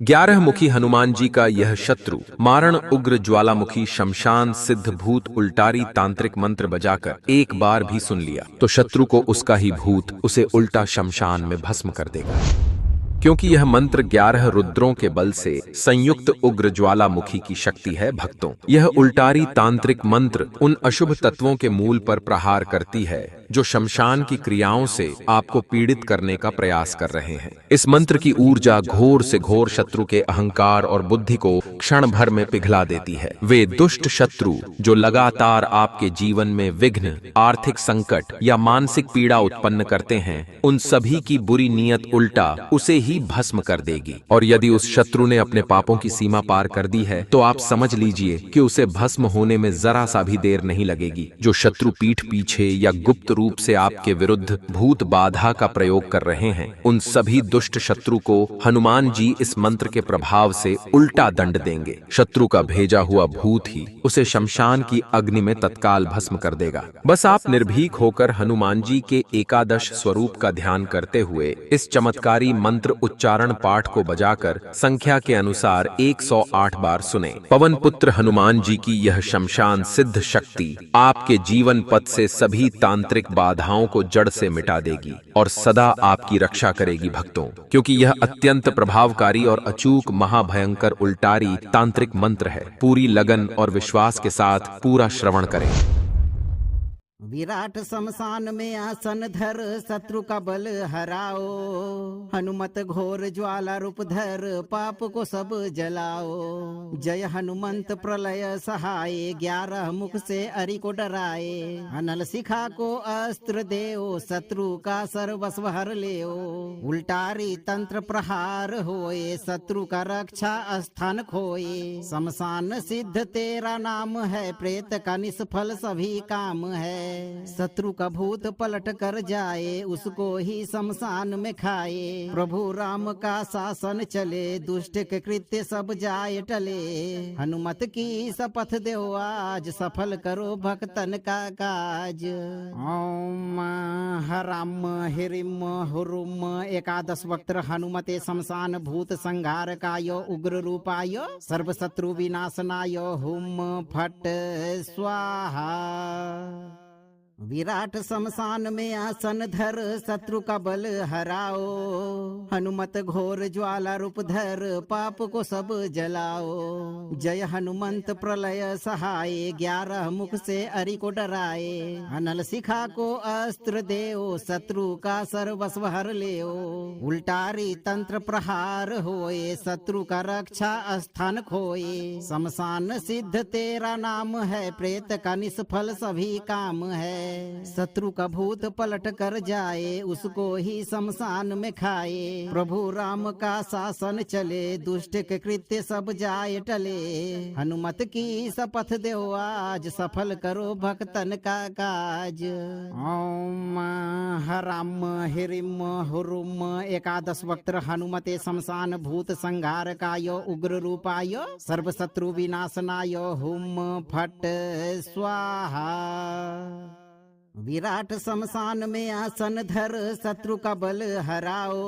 11 मुखी हनुमान जी का यह शत्रु मारण उग्र ज्वालामुखी शमशान सिद्ध भूत उल्टारी तांत्रिक मंत्र बजाकर एक बार भी सुन लिया तो शत्रु को उसका ही भूत उसे उल्टा शमशान में भस्म कर देगा। क्योंकि यह मंत्र 11 रुद्रों के बल से संयुक्त उग्र ज्वालामुखी की शक्ति है। भक्तों, यह उल्टारी तांत्रिक मंत्र उन अशुभ तत्वों के मूल पर प्रहार करती है जो शमशान की क्रियाओं से आपको पीड़ित करने का प्रयास कर रहे हैं। इस मंत्र की ऊर्जा घोर से घोर शत्रु के अहंकार और बुद्धि को क्षण भर में पिघला देती है। वे दुष्ट शत्रु जो लगातार आपके जीवन में विघ्न, आर्थिक संकट या मानसिक पीड़ा उत्पन्न करते हैं, उन सभी की बुरी नीयत उल्टा उसे ही भस्म कर देगी। और यदि उस शत्रु ने अपने पापों की सीमा पार कर दी है तो आप समझ लीजिए कि उसे भस्म होने में जरा सा भी देर नहीं लगेगी। जो शत्रु पीठ पीछे या गुप्त रूप से आपके विरुद्ध भूत बाधा का प्रयोग कर रहे हैं, उन सभी दुष्ट शत्रु को हनुमान जी इस मंत्र के प्रभाव से उल्टा दंड देंगे। शत्रु का भेजा हुआ भूत ही उसे शमशान की अग्नि में तत्काल भस्म कर देगा। बस आप निर्भीक होकर हनुमान जी के एकादश स्वरूप का ध्यान करते हुए इस चमत्कारी मंत्र उच्चारण पाठ को बजाकर संख्या के अनुसार 108 बार सुने। पवन पुत्र हनुमान जी की यह शमशान सिद्ध शक्ति आपके जीवन पथ से सभी तांत्रिक बाधाओं को जड़ से मिटा देगी और सदा आपकी रक्षा करेगी। भक्तों, क्योंकि यह अत्यंत प्रभावकारी और अचूक महाभयंकर उल्टारी तांत्रिक मंत्र है। पूरी लगन और विश्वास के साथ पूरा श्रवण करें। विराट शमशान में आसन धर शत्रु का बल हराओ, हनुमत घोर ज्वाला रूप धर पाप को सब जलाओ। जय हनुमंत प्रलय सहाय 11 मुख से अरि को डराए। अनल शिखा को अस्त्र देओ शत्रु का सर्वस्व हर लेओ। उल्टारी तंत्र प्रहार होए शत्रु का रक्षा स्थान खोए। शमशान सिद्ध तेरा नाम है प्रेत का निष्फल सभी काम है। शत्रु का भूत पलट कर जाए उसको ही शमशान में खाए। प्रभु राम का शासन चले दुष्ट के कृत्य सब जाए टले। हनुमत की शपथ दो आज सफल करो भक्तन का काज। ओम हराम हिरिम हुरुम एकादश वक्त्र हनुमते शमशान भूत संहार काय उग्र रूपाय सर्व शत्रु विनाशनाय हुम फट स्वाहा। विराट शमशान में आसन धर शत्रु का बल हराओ, हनुमत घोर ज्वाला रूप धर पाप को सब जलाओ। जय हनुमंत प्रलय सहाय 11 मुख से अरि को डराए। अनल शिखा को अस्त्र देओ शत्रु का सर्वस्व हर लेओ। उल्टारी तंत्र प्रहार होए शत्रु का रक्षा स्थान खोए। शमशान सिद्ध तेरा नाम है प्रेत का निष्फल सभी काम है। शत्रु का भूत पलट कर जाए उसको ही शमशान में खाए। प्रभु राम का शासन चले दुष्ट के कृत्य सब जाए टले। हनुमत की शपथ दो आज सफल करो भक्तन का काज। ओम हराम हिरिम हुरुम एकादश वक्त्र हनुमते शमशान भूत संहार काय उग्र रूपाय सर्व शत्रु विनाशनाय हुम फट स्वाहा। विराट शमशान में आसन धर शत्रु का बल हराओ,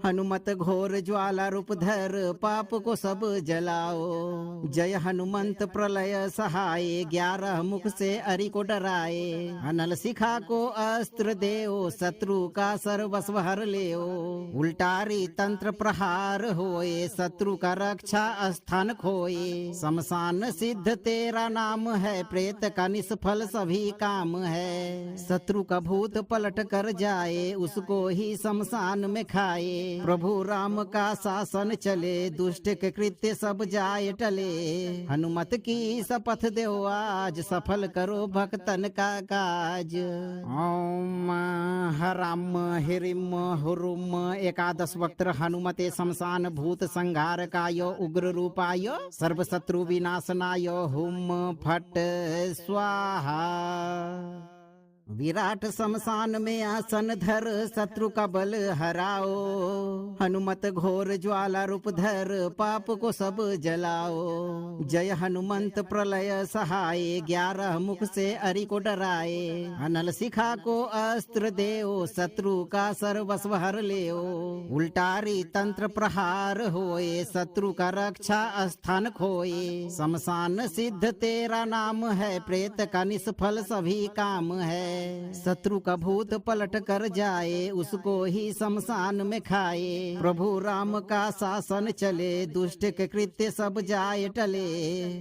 हनुमत घोर ज्वाला रूप धर पाप को सब जलाओ। जय हनुमंत प्रलय सहाय 11 मुख से अरि को डराए। अनल शिखा को अस्त्र देओ शत्रु का सर्वस्व हर लेओ। उल्टारी तंत्र प्रहार होए शत्रु का रक्षा स्थान खोए। शमशान सिद्ध तेरा नाम है प्रेत का निष्फल सभी काम है। शत्रु का भूत पलट कर जाए उसको ही शमशान में खाए। प्रभु राम का शासन चले दुष्ट के कृत्य सब जाए टले। हनुमत की शपथ दो आज सफल करो भक्तन का काज। ओम हराम हिरिम हुरुम एकादश वक्त्र हनुमते शमशान भूत संहार काय उग्र रूपाय सर्व शत्रु विनाशनाय हुम फट स्वाहा। विराट शमशान में आसन धर शत्रु का बल हराओ। हनुमत घोर ज्वाला रूप धर पाप को सब जलाओ। जय हनुमंत प्रलय सहाय 11 मुख से अरि को डराए। अनल शिखा को अस्त्र देओ शत्रु का सर्वस्व हर लेओ। उल्टारी तंत्र प्रहार होए शत्रु का रक्षा स्थान खोए। शमशान सिद्ध तेरा नाम है प्रेत का निष्फल सभी काम है। शत्रु का भूत पलट कर जाए उसको ही शमशान में खाए। प्रभु राम का शासन चले दुष्ट के कृत्य सब जाए टले।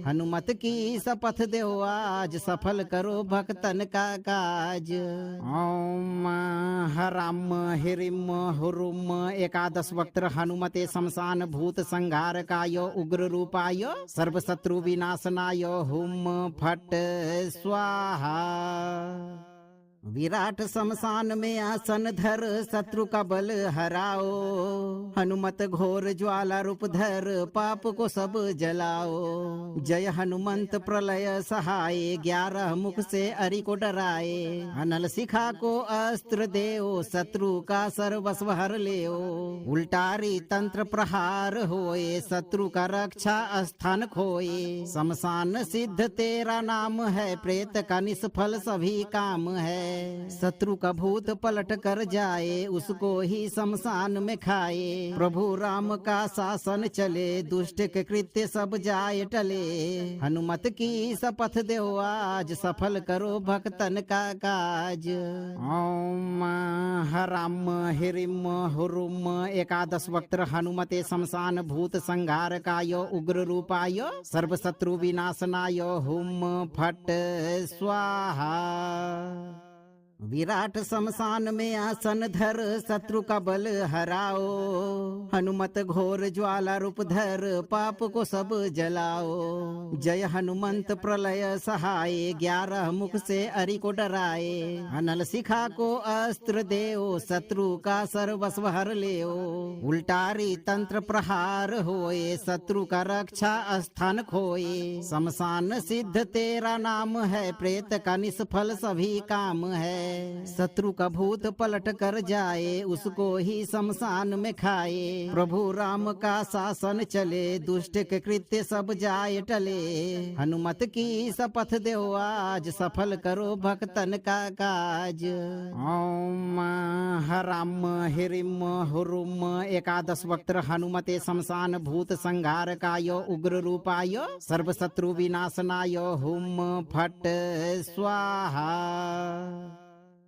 हनुमत की शपथ दो आज सफल करो भक्तन का काज। ओम हराम हिरिम हुरुम एकादश वक्त हनुमते शमशान भूत संहार काय उग्र रूपाय सर्व शत्रु विनाशनाय हुम फट स्वाहा। विराट शमशान में आसन धर शत्रु का बल हराओ। हनुमत घोर ज्वाला रूप धर पाप को सब जलाओ। जय हनुमंत प्रलय सहाय 11 मुख से अरि को डराए। अनल शिखा को अस्त्र देओ शत्रु का सर्वस्व हर लेओ। उल्टारी तंत्र प्रहार होए शत्रु का रक्षा स्थान खोए। शमशान सिद्ध तेरा नाम है प्रेत का निष्फल सभी काम है। शत्रु का भूत पलट कर जाए उसको ही शमशान में खाए। प्रभु राम का शासन चले दुष्ट के कृत्य सब जाए टले। हनुमत की शपथ दो आज सफल करो भक्तन का काज। ओम हराम हिरिम हुरुम एकादश वक्त हनुमते शमशान भूत संहार काय उग्र रूपाय सर्व शत्रु विनाशनाय हुम फट स्वाहा। विराट शमशान में आसन धर शत्रु का बल हराओ। हनुमत घोर ज्वाला रूप धर पाप को सब जलाओ। जय हनुमंत प्रलय सहाय 11 मुख से अरि को डराए। अनल शिखा को अस्त्र देओ शत्रु का सर्वस्व हर लेओ। उल्टारी तंत्र प्रहार होए शत्रु का रक्षा स्थान खोए। शमशान सिद्ध तेरा नाम है प्रेत का निष्फल सभी काम है। शत्रु का भूत पलट कर जाए उसको ही शमशान में खाए। प्रभु राम का शासन चले दुष्ट के कृत्य सब जाए टले। हनुमत की शपथ दो आज सफल करो भक्तन का काज। ओम हराम हिरिम हुरुम एकादश वक्त हनुमते शमशान भूत संहार काय उग्र रूपाय सर्व शत्रु विनाशनाय हुम फट स्वाहा।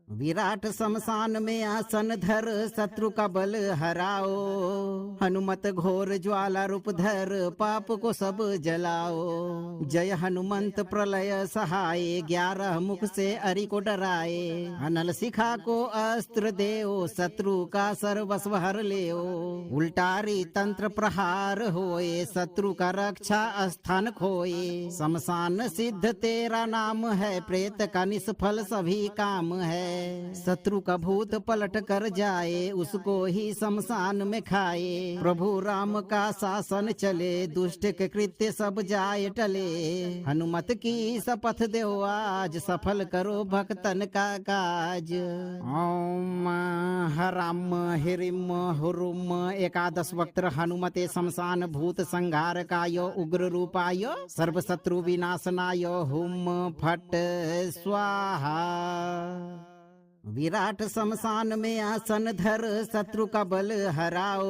विराट शमशान में आसन धर शत्रु का बल हराओ। हनुमत घोर ज्वाला रूप धर पाप को सब जलाओ। जय हनुमंत प्रलय सहाय 11 मुख से अरि को डराए। अनल शिखा को अस्त्र देओ शत्रु का सर्वस्व हर लेओ। उल्टारी तंत्र प्रहार होए शत्रु का रक्षा स्थान खोए। शमशान सिद्ध तेरा नाम है प्रेत का निष्फल सभी काम है। शत्रु का भूत पलट कर जाए उसको ही शमशान में खाए। प्रभु राम का शासन चले दुष्ट के कृत्य सब जाए टले। हनुमत की शपथ दो आज सफल करो भक्तन का काज। ओम हराम हिरिम हुरुम एकादश वक्त हनुमते शमशान भूत संहार काय उग्र रूपाय सर्व शत्रु विनाशनाय हुम फट स्वाहा। विराट शमशान में आसन धर शत्रु का बल हराओ।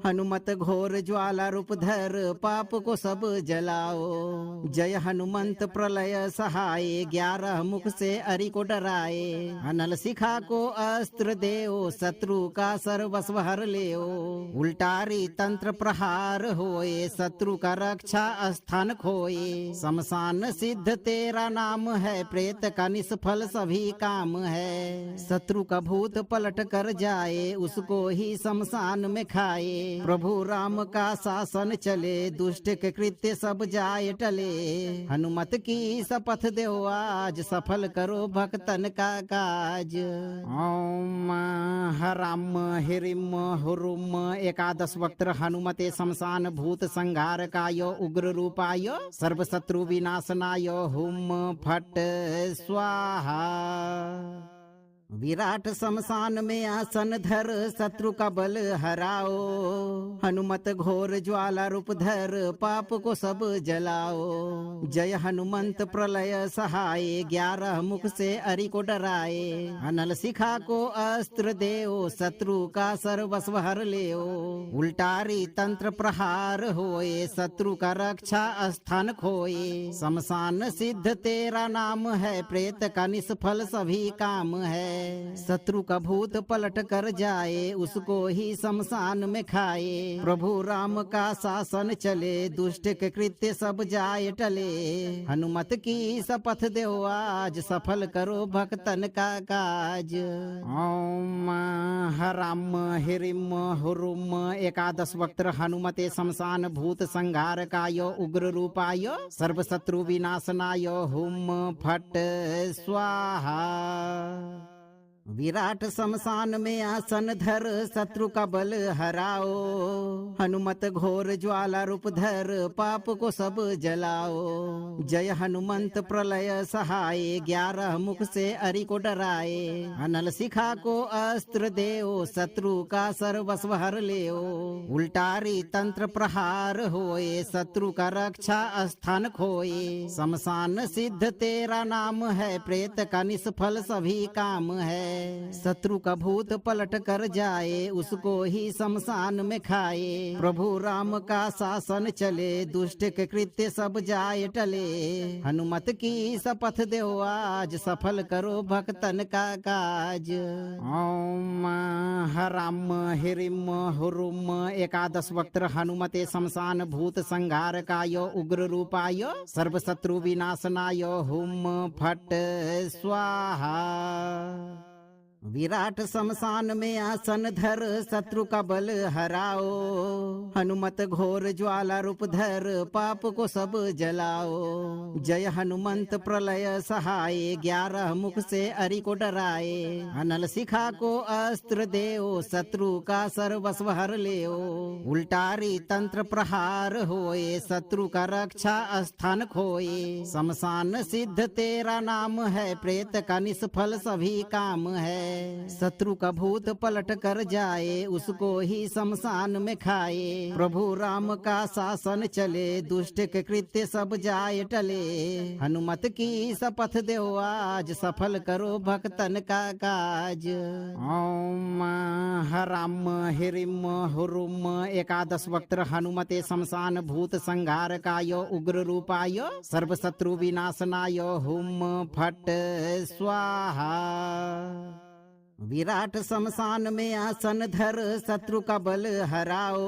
हनुमत घोर ज्वाला रूप धर पाप को सब जलाओ। जय हनुमंत प्रलय सहाय 11 मुख से अरि को डराए। अनल शिखा को अस्त्र देओ शत्रु का सर्वस्व हर लेओ। उल्टारी तंत्र प्रहार होए शत्रु का रक्षा स्थान खोए। शमशान सिद्ध तेरा नाम है प्रेत का निष्फल सभी काम है। शत्रु का भूत पलट कर जाए, उसको ही शमशान में खाए। प्रभु राम का शासन चले, दुष्ट के कृत्य सब जाए टले। हनुमत की शपथ दो आज, सफल करो भक्तन का काज। ओम हराम हिरिम हुरुम एकादश वक्त्र हनुमते शमशान भूत संहारकाय उग्र रूपाय सर्व शत्रु विनाशनाय हुम फट स्वाहा। विराट शमशान में आसन धर, शत्रु का बल हराओ। हनुमत घोर ज्वाला रूप धर, पाप को सब जलाओ। जय हनुमंत प्रलय सहाय, 11 मुख से अरि को डराए। अनल शिखा को अस्त्र देओ, शत्रु का सर्वस्व हर लेओ। उल्टारी तंत्र प्रहार होए, शत्रु का रक्षा स्थान खोए। शमशान सिद्ध तेरा नाम है, प्रेत का निष्फल सभी काम है। शत्रु का भूत पलट कर जाए, उसको ही शमशान में खाए। प्रभु राम का शासन चले, दुष्ट के कृत्य सब जाए टले। हनुमत की शपथ दो आज, सफल करो भक्तन का काज। ओम हराम हिरिम हुरुम एकादश वक्त्र हनुमते शमशान भूत संहारकाय उग्र रूपाय सर्व शत्रु विनाशनाय हुम फट स्वाहा। विराट शमशान में आसन धर, शत्रु का बल हराओ। हनुमत घोर ज्वाला रूप धर, पाप को सब जलाओ। जय हनुमंत प्रलय सहाय, 11 मुख से अरि को डराए। अनल शिखा को अस्त्र देओ, शत्रु का सर्वस्व हर लेओ। उल्टारी तंत्र प्रहार होए, शत्रु का रक्षा स्थान खोए। शमशान सिद्ध तेरा नाम है, प्रेत का निष्फल सभी काम है। शत्रु का भूत पलट कर जाए, उसको ही शमशान में खाए। प्रभु राम का शासन चले, दुष्ट के कृत्य सब जाए टले। हनुमत की शपथ दो आज, सफल करो भक्तन का काज। ओम हराम हिरिम हुरुम एकादश वक्त्र हनुमते शमशान भूत संहारकाय उग्र रूपाय सर्व शत्रु विनाशनाय हुम फट स्वाहा। विराट शमशान में आसन धर, शत्रु का बल हराओ। हनुमत घोर ज्वाला रूप धर, पाप को सब जलाओ। जय हनुमंत प्रलय सहाय, 11 मुख से अरि को डराए। अनल शिखा को अस्त्र देओ, शत्रु का सर्वस्व हर लेओ। उल्टारी तंत्र प्रहार होए, शत्रु का रक्षा स्थान खोए। शमशान सिद्ध तेरा नाम है, प्रेत का निष्फल सभी काम है। शत्रु का भूत पलट कर जाए, उसको ही शमशान में खाए। प्रभु राम का शासन चले, दुष्ट के कृत्य सब जाए टले। हनुमत की शपथ दो आज, सफल करो भक्तन का काज। ओम हराम हिरिम हुरुम एकादश वक्त्र हनुमते शमशान भूत संहारकाय उग्र रूपाय सर्व शत्रु विनाशनाय हुम फट स्वाहा। विराट शमशान में आसन धर, शत्रु का बल हराओ।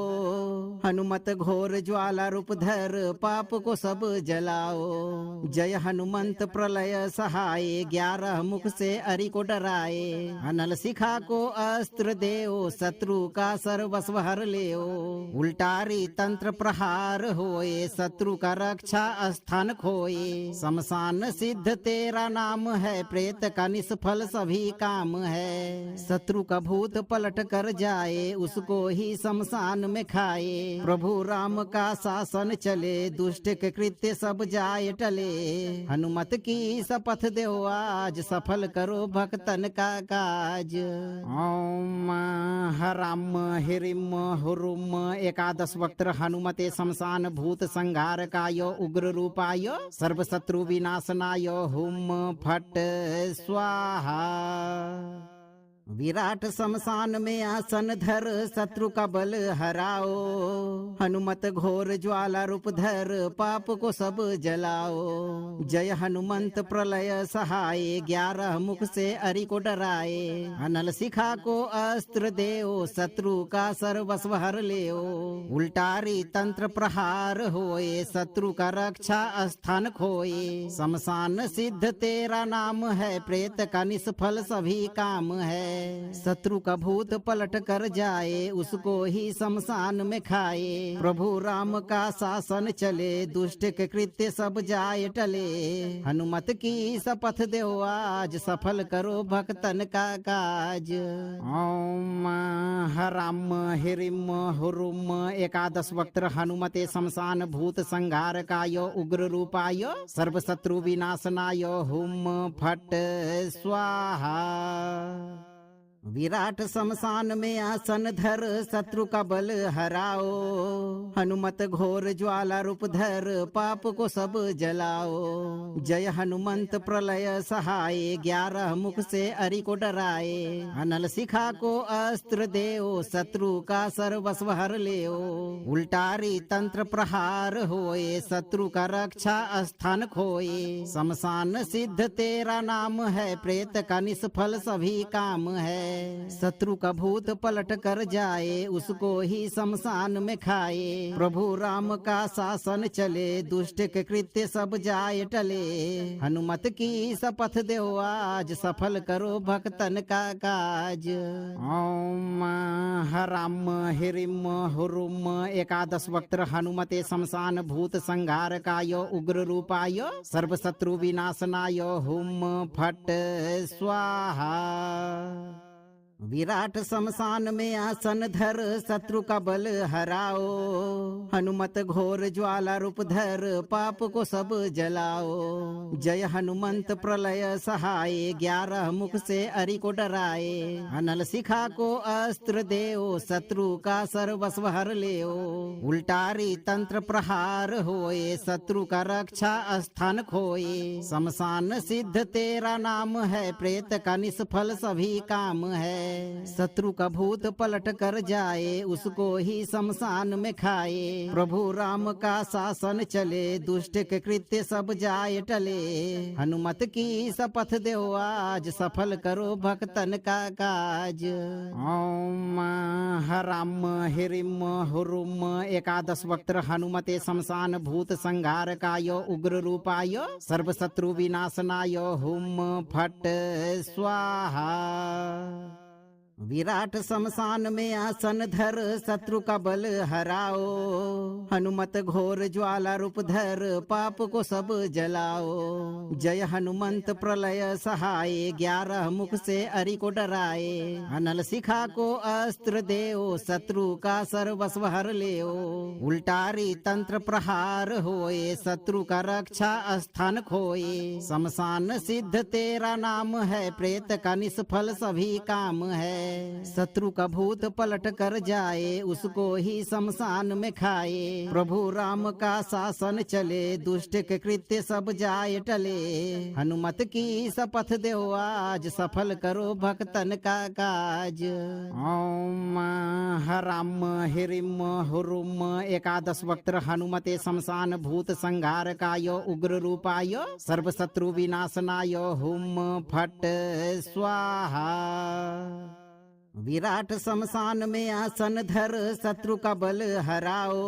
हनुमत घोर ज्वाला रूप धर, पाप को सब जलाओ। जय हनुमंत प्रलय सहाय, 11 मुख से अरि को डराए। अनल शिखा को अस्त्र देओ, शत्रु का सर्वस्व हर लेओ। उल्टारी तंत्र प्रहार होए, शत्रु का रक्षा स्थान खोए। शमशान सिद्ध तेरा नाम है, प्रेत का निष्फल सभी काम है। शत्रु का भूत पलट कर जाए, उसको ही शमशान में खाए। प्रभु राम का शासन चले, दुष्ट के कृत्य सब जाए टले। हनुमत की शपथ दो आज, सफल करो भक्तन का काज। ओम हराम हिरिम हुरुम एकादश वक्त्र हनुमते शमशान भूत संहारकाय उग्र रूपाय सर्व शत्रु विनाशनाय हुम फट स्वाहा। विराट शमशान में आसन धर शत्रु का बल हराओ, हनुमत घोर ज्वाला रूप धर पाप को सब जलाओ। जय हनुमंत प्रलय सहाय 11 मुख से अरि को डराए, अनल शिखा को अस्त्र देओ शत्रु का सर्वस्व हर लेओ। उल्टारी तंत्र प्रहार होए शत्रु का रक्षा स्थान खोए, शमशान सिद्ध तेरा नाम है प्रेत का निष्फल सभी काम है। शत्रु का भूत पलट कर जाए उसको ही शमशान में खाए, प्रभु राम का शासन चले दुष्ट के कृत्य सब जाए टले। हनुमत की शपथ दो आज सफल करो भक्तन का काज। ओम हराम हिरिम हुरुम 11 वक्त हनुमते शमशान भूत संहार काय उग्र रूपाय सर्व शत्रु विनाशनाय हुम फट स्वाहा। विराट शमशान में आसन धर शत्रु का बल हराओ, हनुमत घोर ज्वाला रूप धर पाप को सब जलाओ। जय हनुमंत प्रलय सहाय 11 मुख से अरि को डराए, अनल शिखा को अस्त्र देओ शत्रु का सर्वस्व हर लेओ। उल्टारी तंत्र प्रहार होए शत्रु का रक्षा स्थान खोए, शमशान सिद्ध तेरा नाम है प्रेत का निष्फल सभी काम है। शत्रु का भूत पलट कर जाए उसको ही शमशान में खाए, प्रभु राम का शासन चले दुष्ट के कृत्य सब जाए टले। हनुमत की शपथ दो आज सफल करो भक्तन का काज। ओम हराम हिरिम हुरुम 11 वक्त हनुमते शमशान भूत संहार काय उग्र रूपाय सर्व शत्रु विनाशनाय हुम फट स्वाहा। विराट शमशान में आसन धर शत्रु का बल हराओ, हनुमत घोर ज्वाला रूप धर पाप को सब जलाओ। जय हनुमंत प्रलय सहाय 11 मुख से अरि को डराए, अनल शिखा को अस्त्र देओ शत्रु का सर्वस्व हर लेओ। उल्टारी तंत्र प्रहार होए शत्रु का रक्षा स्थान खोए, शमशान सिद्ध तेरा नाम है प्रेत का निष्फल सभी काम है। शत्रु का भूत पलट कर जाए उसको ही शमशान में खाए, प्रभु राम का शासन चले दुष्ट के कृत्य सब जाए टले। हनुमत की शपथ दो आज सफल करो भक्तन का काज। ओम हराम हिरिम हुरुम 11 वक्त हनुमते शमशान भूत संहार काय उग्र रूपाय सर्व शत्रु विनाशनाय हुम फट स्वाहा। विराट शमशान में आसन धर शत्रु का बल हराओ, हनुमत घोर ज्वाला रूप धर पाप को सब जलाओ। जय हनुमंत प्रलय सहाय 11 मुख से अरि को डराए, अनल शिखा को अस्त्र देओ शत्रु का सर्वस्व हर लेओ। उल्टारी तंत्र प्रहार होए शत्रु का रक्षा स्थान खोए, शमशान सिद्ध तेरा नाम है प्रेत का निष्फल सभी काम है। शत्रु का भूत पलट कर जाए उसको ही शमशान में खाए, प्रभु राम का शासन चले दुष्ट के कृत्य सब जाए टले। हनुमत की शपथ दो आज सफल करो भक्तन का काज। ओम हराम हिरिम हुरुम 11 वक्त हनुमते शमशान भूत संहार काय उग्र रूपाय सर्व शत्रु विनाशनाय हुम फट स्वाहा। विराट शमशान में आसन धर शत्रु का बल हराओ,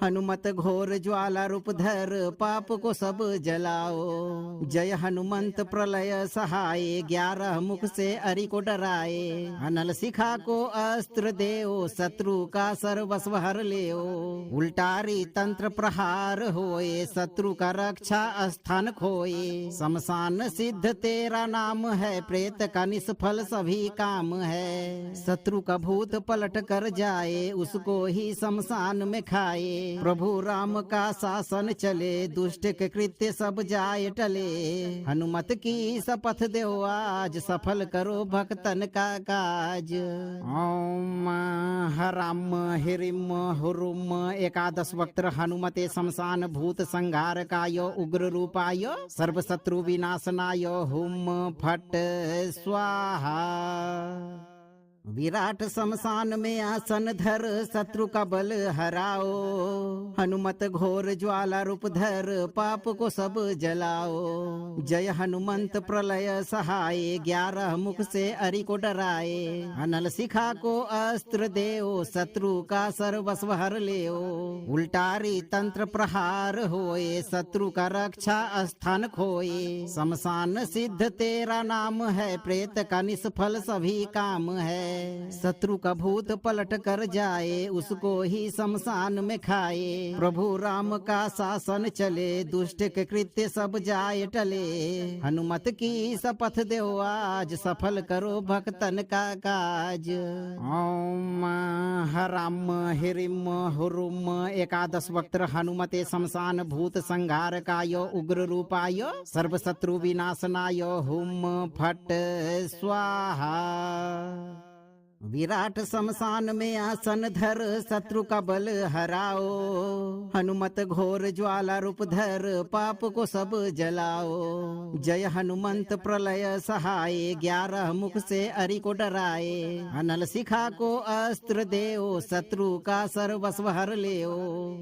हनुमत घोर ज्वाला रूप धर पाप को सब जलाओ। जय हनुमंत प्रलय सहाय 11 मुख से अरि को डराए, अनल शिखा को अस्त्र देओ शत्रु का सर्वस्व हर लेओ। उल्टारी तंत्र प्रहार होए शत्रु का रक्षा स्थान खोए, शमशान सिद्ध तेरा नाम है प्रेत का निष्फल सभी काम है। शत्रु का भूत पलट कर जाए उसको ही शमशान में खाए। प्रभु राम का शासन चले दुष्ट के कृत्य सब जाए टले। हनुमत की शपथ दो आज सफल करो भक्तन का काज। ओम हराम हिरिम हुरुम एकादश वक्त्र हनुमते शमशान भूत संहारकाय उग्र रूपाय सर्व शत्रु विनाशनाय हुम फट स्वाहा। विराट शमशान में आसन धर शत्रु का बल हराओ। हनुमत घोर ज्वाला रूप धर पाप को सब जलाओ। जय हनुमंत प्रलय सहाय 11 मुख से अरि को डराए। अनल शिखा को अस्त्र देओ शत्रु का सर्वस्व हर लेओ। उल्टारी तंत्र प्रहार होए शत्रु का रक्षा स्थान खोए। शमशान सिद्ध तेरा नाम है प्रेत का निष्फल सभी काम है। शत्रु का भूत पलट कर जाए उसको ही शमशान में खाए। प्रभु राम का शासन चले दुष्ट के कृत्य सब जाए टले। हनुमत की शपथ दो आज सफल करो भक्तन का काज। ओम हराम हिरिम हुरुम एकादश वक्त्र हनुमते शमशान भूत संहारकाय उग्र रूपाय सर्व शत्रु विनाशनाय हुम फट स्वाहा। विराट शमशान में आसन धर शत्रु का बल हराओ। हनुमत घोर ज्वाला रूप धर पाप को सब जलाओ। जय हनुमंत प्रलय सहाय 11 मुख से अरि को डराए। अनल शिखा को अस्त्र देओ शत्रु का सर्वस्व हर लेओ।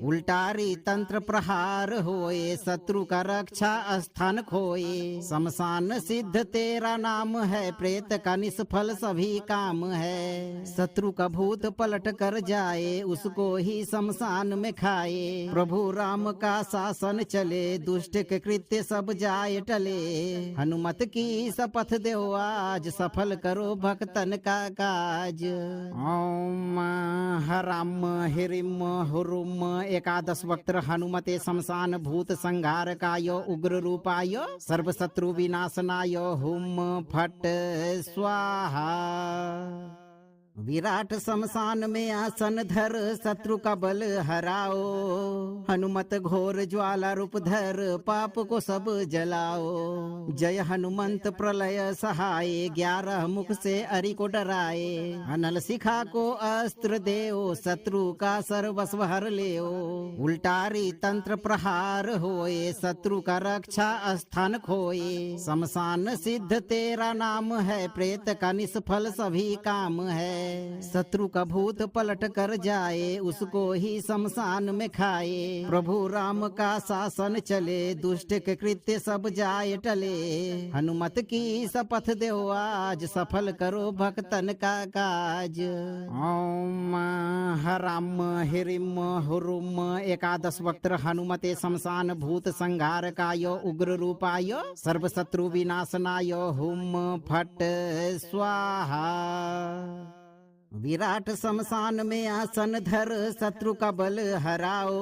उल्टारी तंत्र प्रहार होए शत्रु का रक्षा स्थान खोए। शमशान सिद्ध तेरा नाम है प्रेत का निष्फल सभी काम है। शत्रु का भूत पलट कर जाए उसको ही शमशान में खाए। प्रभु राम का शासन चले दुष्ट के कृत्य सब जाए टले। हनुमत की शपथ दो आज सफल करो भक्तन का काज। ओम हराम हिरिम हुरुम एकादश वक्त्र हनुमते शमशान भूत संहारकाय उग्र रूपाय सर्व शत्रु विनाशनाय हुम फट स्वाहा। विराट शमशान में आसन धर शत्रु का बल हराओ। हनुमत घोर ज्वाला रूप धर पाप को सब जलाओ। जय हनुमंत प्रलय सहाय 11 मुख से अरि को डराए। अनल शिखा को अस्त्र देओ शत्रु का सर्वस्व हर लेओ। उल्टारी तंत्र प्रहार होए शत्रु का रक्षा स्थान खोए। शमशान सिद्ध तेरा नाम है प्रेत का निष्फल सभी काम है। शत्रु का भूत पलट कर जाए उसको ही शमशान में खाए। प्रभु राम का शासन चले दुष्ट के कृत्य सब जाए टले। हनुमत की शपथ दो आज सफल करो भक्तन का काज। ओम हराम हिरिम हुरुम एकादश वक्त्र हनुमते शमशान भूत संहारकाय उग्र रूपाय सर्व शत्रु विनाशनाय हुम फट स्वाहा। विराट शमशान में आसन धर शत्रु का बल हराओ।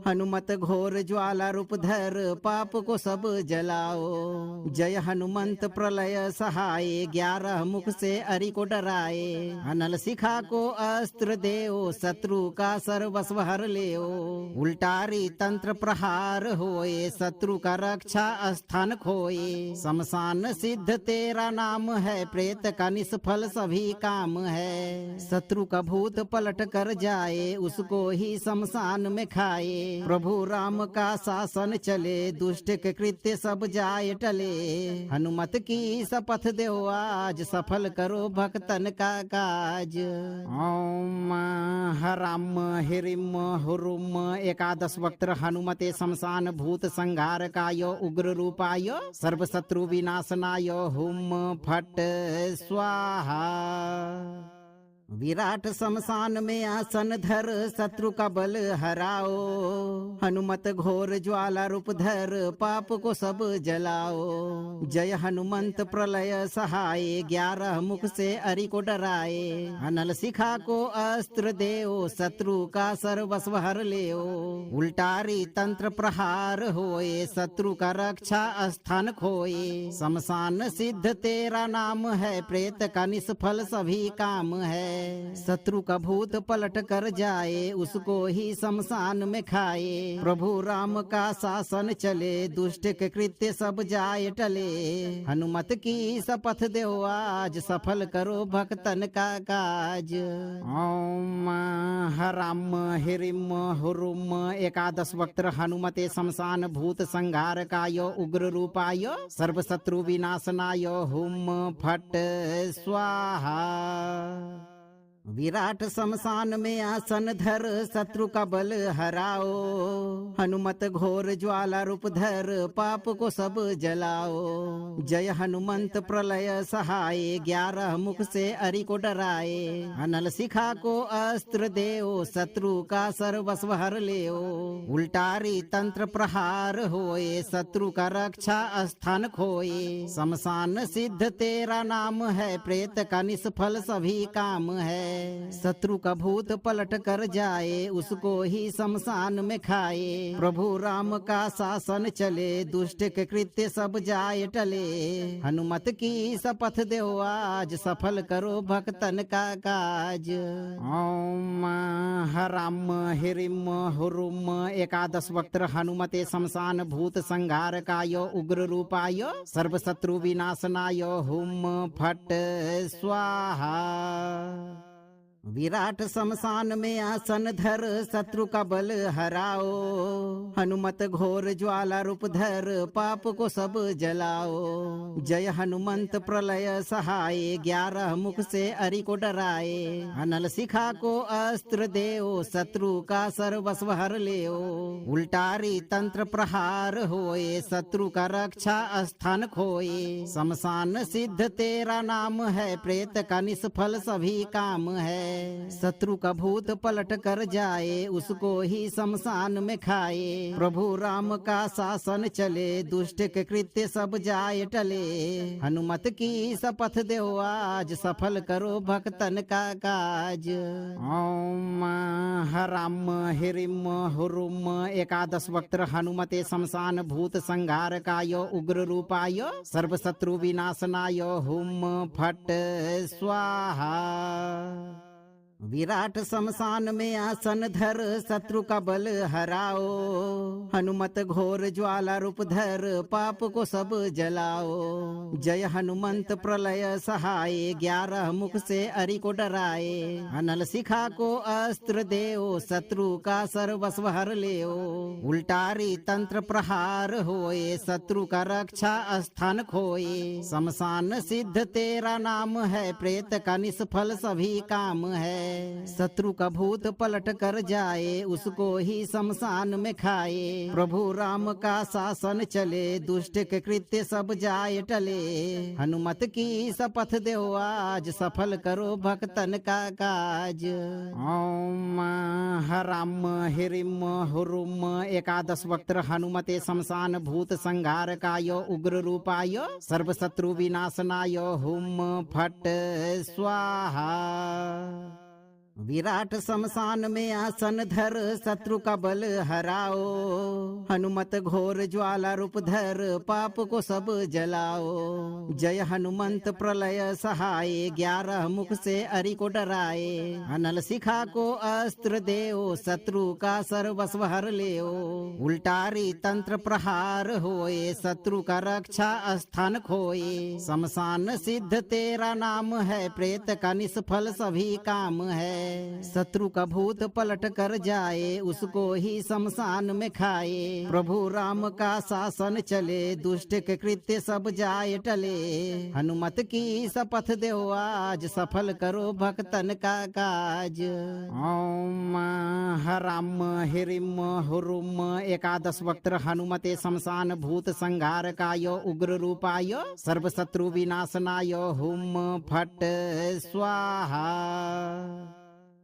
हनुमत घोर ज्वाला रूप धर पाप को सब जलाओ। जय हनुमंत प्रलय सहाय 11 मुख से अरि को डराए। अनल शिखा को अस्त्र देओ शत्रु का सर्वस्व हर लेओ। उल्टारी तंत्र प्रहार होए शत्रु का रक्षा स्थान खोए। शमशान सिद्ध तेरा नाम है प्रेत का निष्फल सभी काम है। शत्रु का भूत पलट कर जाए उसको ही शमशान में खाए। प्रभु राम का शासन चले दुष्ट के कृत्य सब जाए टले। हनुमत की शपथ दो आज सफल करो भक्तन का काज। ओम हराम हिरिम हुरुम एकादश वक्त्र हनुमते शमशान भूत संहारकाय उग्र रूपाय सर्व शत्रु विनाशनाय हुम फट स्वाहा। विराट शमशान में आसन धर शत्रु का बल हराओ, हनुमत घोर ज्वाला रूप धर पाप को सब जलाओ। जय हनुमंत प्रलय सहाय 11 मुख से अरि को डराए, अनल शिखा को अस्त्र देओ शत्रु का सर्वस्व हर लेओ। उल्टारी तंत्र प्रहार होए शत्रु का रक्षा स्थान खोए। शमशान सिद्ध तेरा नाम है, प्रेत का निष्फल सभी काम है। शत्रु का भूत पलट कर जाए, उसको ही शमशान में खाए। प्रभु राम का शासन चले, दुष्ट के कृत्य सब जाए टले। हनुमत की शपथ दो आज, सफल करो भक्तन का काज। ओम हराम हिरिम हुरुम 11 वक्त्र हनुमते शमशान भूत संहारकाय उग्र रूपाय सर्व शत्रु विनाशनाय हुम फट स्वाहा। विराट शमशान में आसन धर शत्रु का बल हराओ, हनुमत घोर ज्वाला रूप धर पाप को सब जलाओ। जय हनुमंत प्रलय सहाय 11 मुख से अरि को डराए, अनल शिखा को अस्त्र देओ शत्रु का सर्वस्व हर लेओ। उल्टारी तंत्र प्रहार होए शत्रु का रक्षा स्थान खोए। शमशान सिद्ध तेरा नाम है, प्रेत का निष्फल सभी काम है। शत्रु का भूत पलट कर जाए, उसको ही शमशान में खाए। प्रभु राम का शासन चले, दुष्ट के कृत्य सब जाए टले। हनुमत की शपथ दो आज, सफल करो भक्तन का काज। ओम हराम हिरिम हुरुम 11 वक्त्र हनुमते शमशान भूत संहारकाय उग्र रूपाय सर्व शत्रु विनाशनाय हुम फट स्वाहा। विराट शमशान में आसन धर शत्रु का बल हराओ, हनुमत घोर ज्वाला रूप धर पाप को सब जलाओ। जय हनुमंत प्रलय सहाय 11 मुख से अरि को डराए, अनल शिखा को अस्त्र देओ शत्रु का सर्वस्व हर लेओ। उल्टारी तंत्र प्रहार होए शत्रु का रक्षा स्थान खोए। शमशान सिद्ध तेरा नाम है, प्रेत का निष्फल सभी काम है। शत्रु का भूत पलट कर जाए, उसको ही शमशान में खाए। प्रभु राम का शासन चले, दुष्ट के कृत्य सब जाए टले। हनुमत की शपथ दो आज, सफल करो भक्तन का काज। ओम हराम हिरिम हुरुम 11 वक्त्र हनुमते शमशान भूत संहारकाय उग्र रूपाय सर्व शत्रु विनाशनाय हुम फट स्वाहा। विराट शमशान में आसन धर शत्रु का बल हराओ, हनुमत घोर ज्वाला रूप धर पाप को सब जलाओ। जय हनुमंत प्रलय सहाय 11 मुख से अरि को डराए, अनल शिखा को अस्त्र देओ शत्रु का सर्वस्व हर लेओ। उल्टारी तंत्र प्रहार होए शत्रु का रक्षा स्थान खोए। शमशान सिद्ध तेरा नाम है, प्रेत का निष्फल सभी काम है। शत्रु का भूत पलट कर जाए, उसको ही शमशान में खाए। प्रभु राम का शासन चले, दुष्ट के कृत्य सब जाए टले। हनुमत की शपथ दो आज, सफल करो भक्तन का काज। ओम हराम हिरिम हुरुम 11 वक्त्र हनुमते शमशान भूत संहारकाय उग्र रूपाय सर्व शत्रु विनाशनाय हुम फट स्वाहा। विराट शमशान में आसन धर शत्रु का बल हराओ, हनुमत घोर ज्वाला रूप धर पाप को सब जलाओ। जय हनुमंत प्रलय सहाय 11 मुख से अरि को डराए, अनल शिखा को अस्त्र देओ शत्रु का सर्वस्व हर लेओ। उल्टारी तंत्र प्रहार होए शत्रु का रक्षा स्थान खोए। शमशान सिद्ध तेरा नाम है, प्रेत का निष्फल सभी काम है। है। शत्रु का भूत पलट कर जाए उसको ही शमशान में खाए। प्रभु राम का शासन चले दुष्ट के कृत्य सब जाए टले। हनुमत की शपथ दो आज सफल करो भक्तन का काज। ओम हराम हिरिम हुरुम एकादश वक्त्र हनुमते शमशान भूत संहार काय उग्र रूपाय सर्व शत्रु विनाशनाय हुम फट स्वाहा।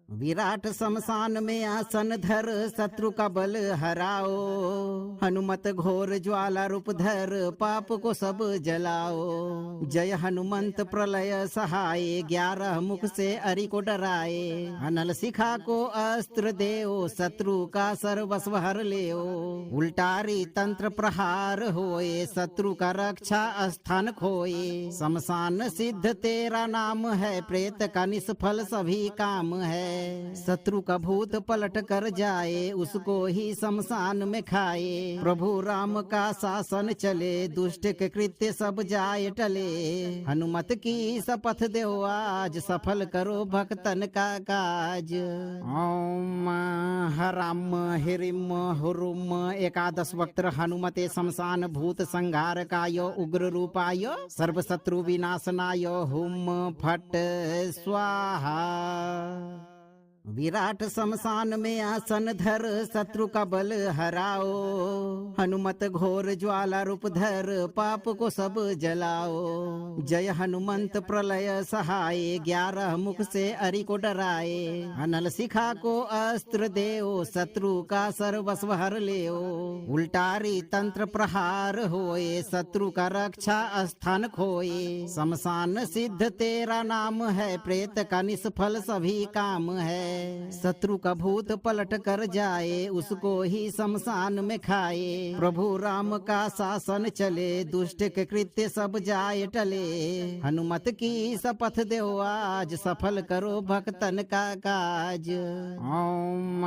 विराट शमशान में आसन धर शत्रु का बल हराओ। हनुमत घोर ज्वाला रूप धर पाप को सब जलाओ। जय हनुमंत प्रलय सहाय 11 मुख से अरि को डराए। अनल शिखा को अस्त्र देओ शत्रु का सर्वस्व हर लेओ। उल्टारी तंत्र प्रहार होए शत्रु का रक्षा स्थान खोए। शमशान सिद्ध तेरा नाम है प्रेत का निष्फल सभी काम है। शत्रु का भूत पलट कर जाए उसको ही शमशान में खाए। प्रभु राम का शासन चले दुष्ट के कृत्य सब जाए टले। हनुमत की शपथ दो आज सफल करो भक्तन का काज। ओम हराम हिरिम हुरुम एकादश वक्त्र हनुमते शमशान भूत संहार काय उग्र रूपाय सर्व शत्रु विनाशनाय हुम फट स्वाहा। विराट शमशान में आसन धर शत्रु का बल हराओ। हनुमत घोर ज्वाला रूप धर पाप को सब जलाओ। जय हनुमंत प्रलय सहाय 11 मुख से अरि को डराए। अनल शिखा को अस्त्र देओ शत्रु का सर्वस्व हर लेओ। उल्टारी तंत्र प्रहार होए शत्रु का रक्षा स्थान खोए। शमशान सिद्ध तेरा नाम है प्रेत का निष्फल सभी काम है। शत्रु का भूत पलट कर जाए उसको ही शमशान में खाए। प्रभु राम का शासन चले दुष्ट के कृत्य सब जाए टले। हनुमत की शपथ दो आज सफल करो भक्तन का काज। ओम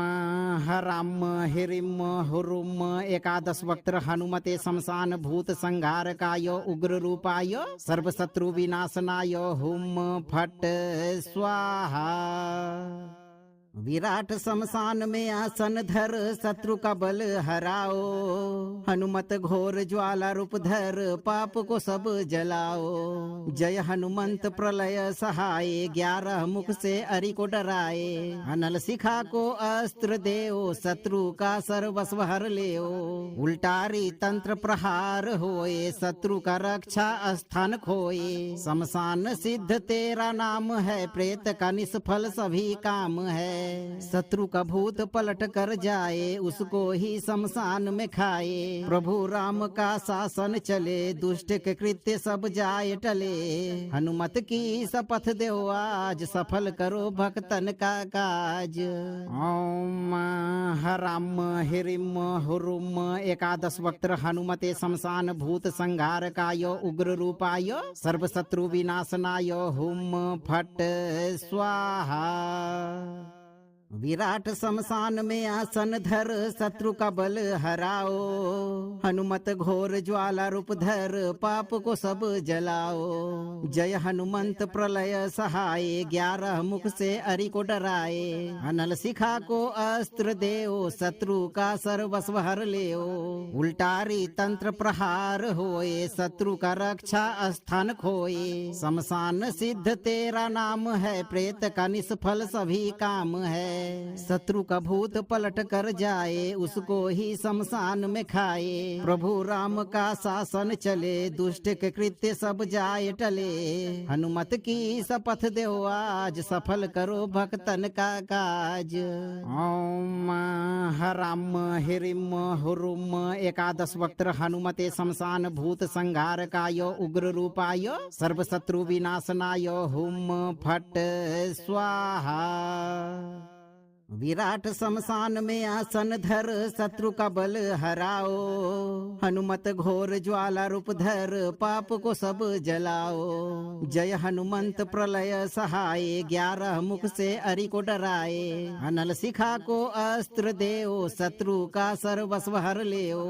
हराम हिरिम हुरुम एकादश वक्त्र हनुमते शमशान भूत संहार काय उग्र रूपाय सर्व शत्रु विनाशनाय हुम फट स्वाहा। विराट शमशान में आसन धर शत्रु का बल हराओ। हनुमत घोर ज्वाला रूप धर पाप को सब जलाओ। जय हनुमंत प्रलय सहाय 11 मुख से अरि को डराए। अनल शिखा को अस्त्र देओ शत्रु का सर्वस्व हर लेओ। उल्टारी तंत्र प्रहार होए शत्रु का रक्षा स्थान खोए। शमशान सिद्ध तेरा नाम है प्रेत का निष्फल सभी काम है। शत्रु का भूत पलट कर जाए उसको ही शमशान में खाए। प्रभु राम का शासन चले दुष्ट के कृत्य सब जाए टले। हनुमत की शपथ दो आज सफल करो भक्तन का काज। ओम हराम हिरिम हुरुम एकादश वक्त्र हनुमते शमशान भूत संहार काय उग्र रूपाय सर्व शत्रु विनाशनाय हुम फट स्वाहा। विराट शमशान में आसन धर शत्रु का बल हराओ। हनुमत घोर ज्वाला रूप धर पाप को सब जलाओ। जय हनुमंत प्रलय सहाय 11 मुख से अरि को डराए। अनल शिखा को अस्त्र देओ शत्रु का सर्वस्व हर लेओ। उल्टारी तंत्र प्रहार होए शत्रु का रक्षा स्थान खोए। शमशान सिद्ध तेरा नाम है प्रेत का निष्फल सभी काम है। शत्रु का भूत पलट कर जाए उसको ही शमशान में खाए। प्रभु राम का शासन चले दुष्ट के कृत्य सब जाए टले। हनुमत की शपथ दो आज सफल करो भक्तन का काज। ओम हराम हिरिम हुरुम एकादश वक्त्र हनुमते शमशान भूत संहार काय उग्र रूपाय सर्व शत्रु विनाशनाय हुम फट स्वाहा। विराट शमशान में आसन धर शत्रु का बल हराओ। हनुमत घोर ज्वाला रूप धर पाप को सब जलाओ। जय हनुमंत प्रलय सहाय 11 मुख से अरि को डराए। अनल शिखा को अस्त्र देओ शत्रु का सर्वस्व हर लेओ।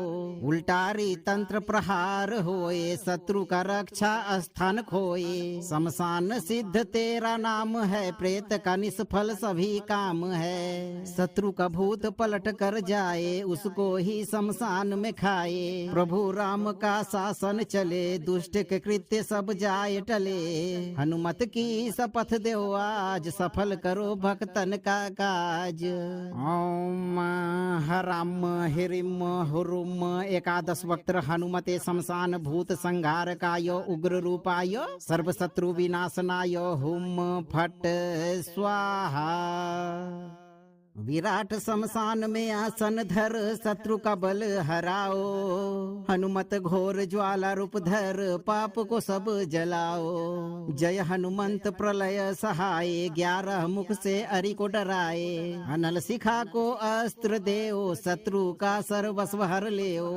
उल्टारी तंत्र प्रहार होए शत्रु का रक्षा स्थान खोए। शमशान सिद्ध तेरा नाम है प्रेत का निष्फल सभी काम है। शत्रु का भूत पलट कर जाए उसको ही शमशान में खाए। प्रभु राम का शासन चले दुष्ट के कृत्य सब जाए टले। हनुमत की शपथ दो आज सफल करो भक्तन का काज। ओम हराम हिरिम हुरुम 11 वक्त हनुमते शमशान भूत संहार काय उग्र रूपाय सर्व शत्रु विनाशनाय हुम फट स्वाहा। विराट शमशान में आसन धर शत्रु का बल हराओ। हनुमत घोर ज्वाला रूप धर पाप को सब जलाओ। जय हनुमंत प्रलय सहाय 11 मुख से अरि को डराए। अनल शिखा को अस्त्र देओ शत्रु का सर्वस्व हर लेओ।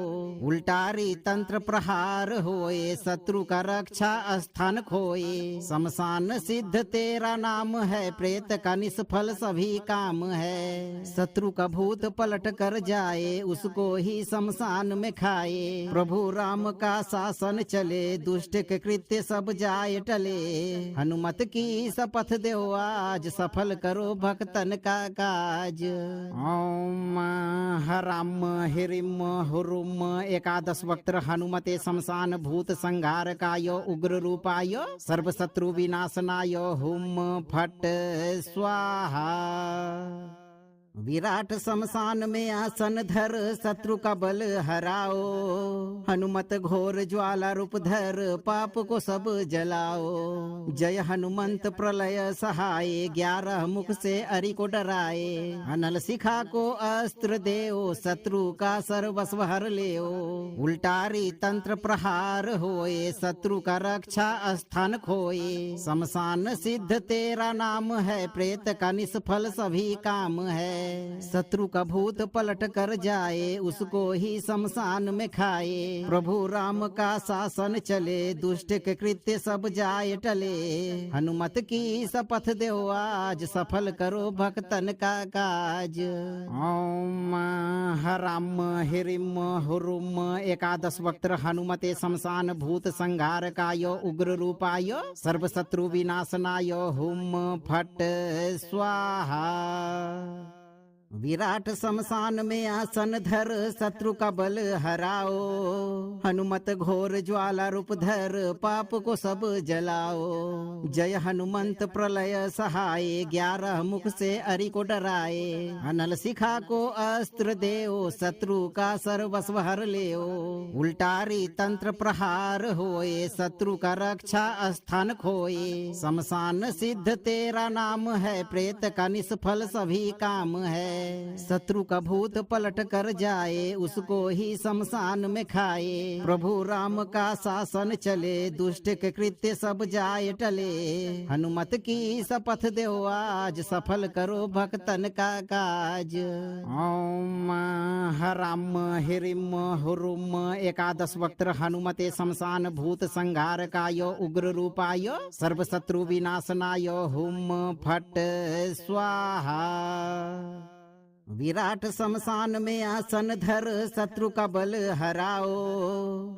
उल्टारी तंत्र प्रहार होए शत्रु का रक्षा स्थान खोए। शमशान सिद्ध तेरा नाम है प्रेत का निष्फल सभी काम है। शत्रु का भूत पलट कर जाए उसको ही शमशान में खाए। प्रभु राम का शासन चले दुष्ट के कृत्य सब जाए टले। हनुमत की शपथ दो आज सफल करो भक्तन का काज। ओम हराम हिरिम हुरुम 11 वक्त हनुमते शमशान भूत संहार काय उग्र रूपाय सर्व शत्रु विनाशनाय हुम फट स्वाहा। विराट शमशान में आसन धर शत्रु का बल हराओ। हनुमत घोर ज्वाला रूप धर पाप को सब जलाओ। जय हनुमंत प्रलय सहाय 11 मुख से अरि को डराए। अनल शिखा को अस्त्र देओ शत्रु का सर्वस्व हर लेओ। उल्टारी तंत्र प्रहार होए शत्रु का रक्षा स्थान खोए। शमशान सिद्ध तेरा नाम है प्रेत का निष्फल सभी काम है। शत्रु का भूत पलट कर जाए उसको ही शमशान में खाए। प्रभु राम का शासन चले दुष्ट के कृत्य सब जाए टले। हनुमत की शपथ दो आज सफल करो भक्तन का काज। ओम हराम हिरिम हुरुम 11 वक्त हनुमते शमशान भूत संहार काय उग्र रूपाय सर्व शत्रु विनाशनाय हुम फट स्वाहा। विराट शमशान में आसन धर शत्रु का बल हराओ। हनुमत घोर ज्वाला रूप धर पाप को सब जलाओ। जय हनुमंत प्रलय सहाय 11 मुख से अरि को डराए। अनल शिखा को अस्त्र देओ शत्रु का सर्वस्व हर लेओ। उल्टारी तंत्र प्रहार होए शत्रु का रक्षा स्थान खोए। शमशान सिद्ध तेरा नाम है प्रेत का निष्फल सभी काम है। शत्रु का भूत पलट कर जाए उसको ही शमशान में खाए। प्रभु राम का शासन चले दुष्ट के कृत्य सब जाए टले। हनुमत की शपथ दो आज सफल करो भक्तन का काज। ओम हराम हिरिम हुरुम 11 वक्त हनुमते शमशान भूत संहार काय उग्र रूपाय सर्व शत्रु विनाशनाय हुम फट स्वाहा। विराट शमशान में आसन धर शत्रु का बल हराओ।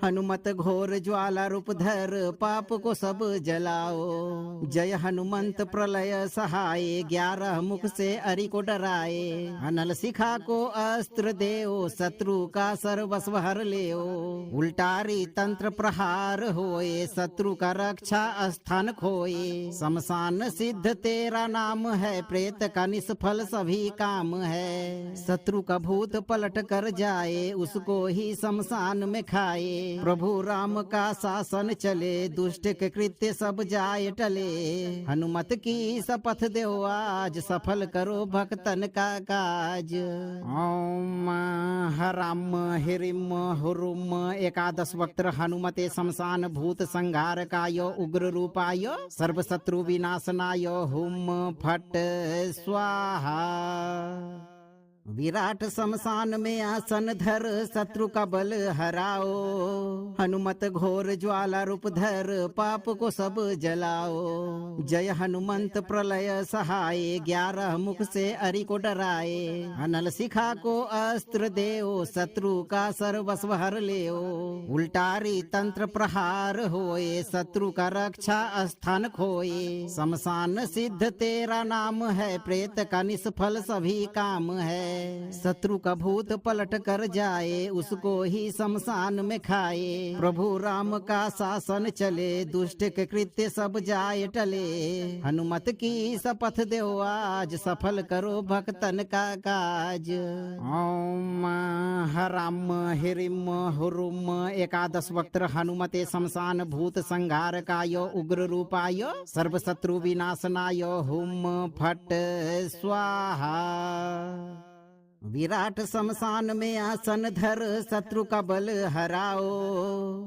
हनुमत घोर ज्वाला रूप धर पाप को सब जलाओ। जय हनुमंत प्रलय सहाय 11 मुख से अरि को डराए। अनल शिखा को अस्त्र देओ शत्रु का सर्वस्व हर लेओ। उल्टारी तंत्र प्रहार होए शत्रु का रक्षा स्थान खोए। शमशान सिद्ध तेरा नाम है प्रेत का निष्फल सभी काम है। शत्रु का भूत पलट कर जाए उसको ही शमशान में खाए। प्रभु राम का शासन चले दुष्ट के कृत्य सब जाए टले। हनुमत की शपथ दो आज सफल करो भक्तन का काज। ओम हराम हिरिम हुरुम एकादश वक्त्र हनुमते शमशान भूत संहारकाय उग्र रूपाय सर्वशत्रु विनाशनाय हुम फट स्वाहा। विराट शमशान में आसन धर शत्रु का बल हराओ, हनुमत घोर ज्वाला रूप धर पाप को सब जलाओ। जय हनुमंत प्रलय सहाय 11 मुख से अरि को डराए। अनल शिखा को अस्त्र देओ शत्रु का सर्वस्व हर लेओ। उल्टारी तंत्र प्रहार होए शत्रु का रक्षा स्थान खोए। शमशान सिद्ध तेरा नाम है प्रेत का निष्फल सभी काम है। शत्रु का भूत पलट कर जाए उसको ही शमशान में खाए। प्रभु राम का शासन चले दुष्ट के कृत्य सब जाए टले। हनुमत की शपथ दो आज सफल करो भक्तन का काज। ओम हराम हिरिम हुरुम एकादश वक्त्र हनुमते शमशान भूत संहारकाय उग्र रूपाय सर्वशत्रु विनाशनाय हुम फट स्वाहा। विराट शमशान में आसन धर शत्रु का बल हराओ,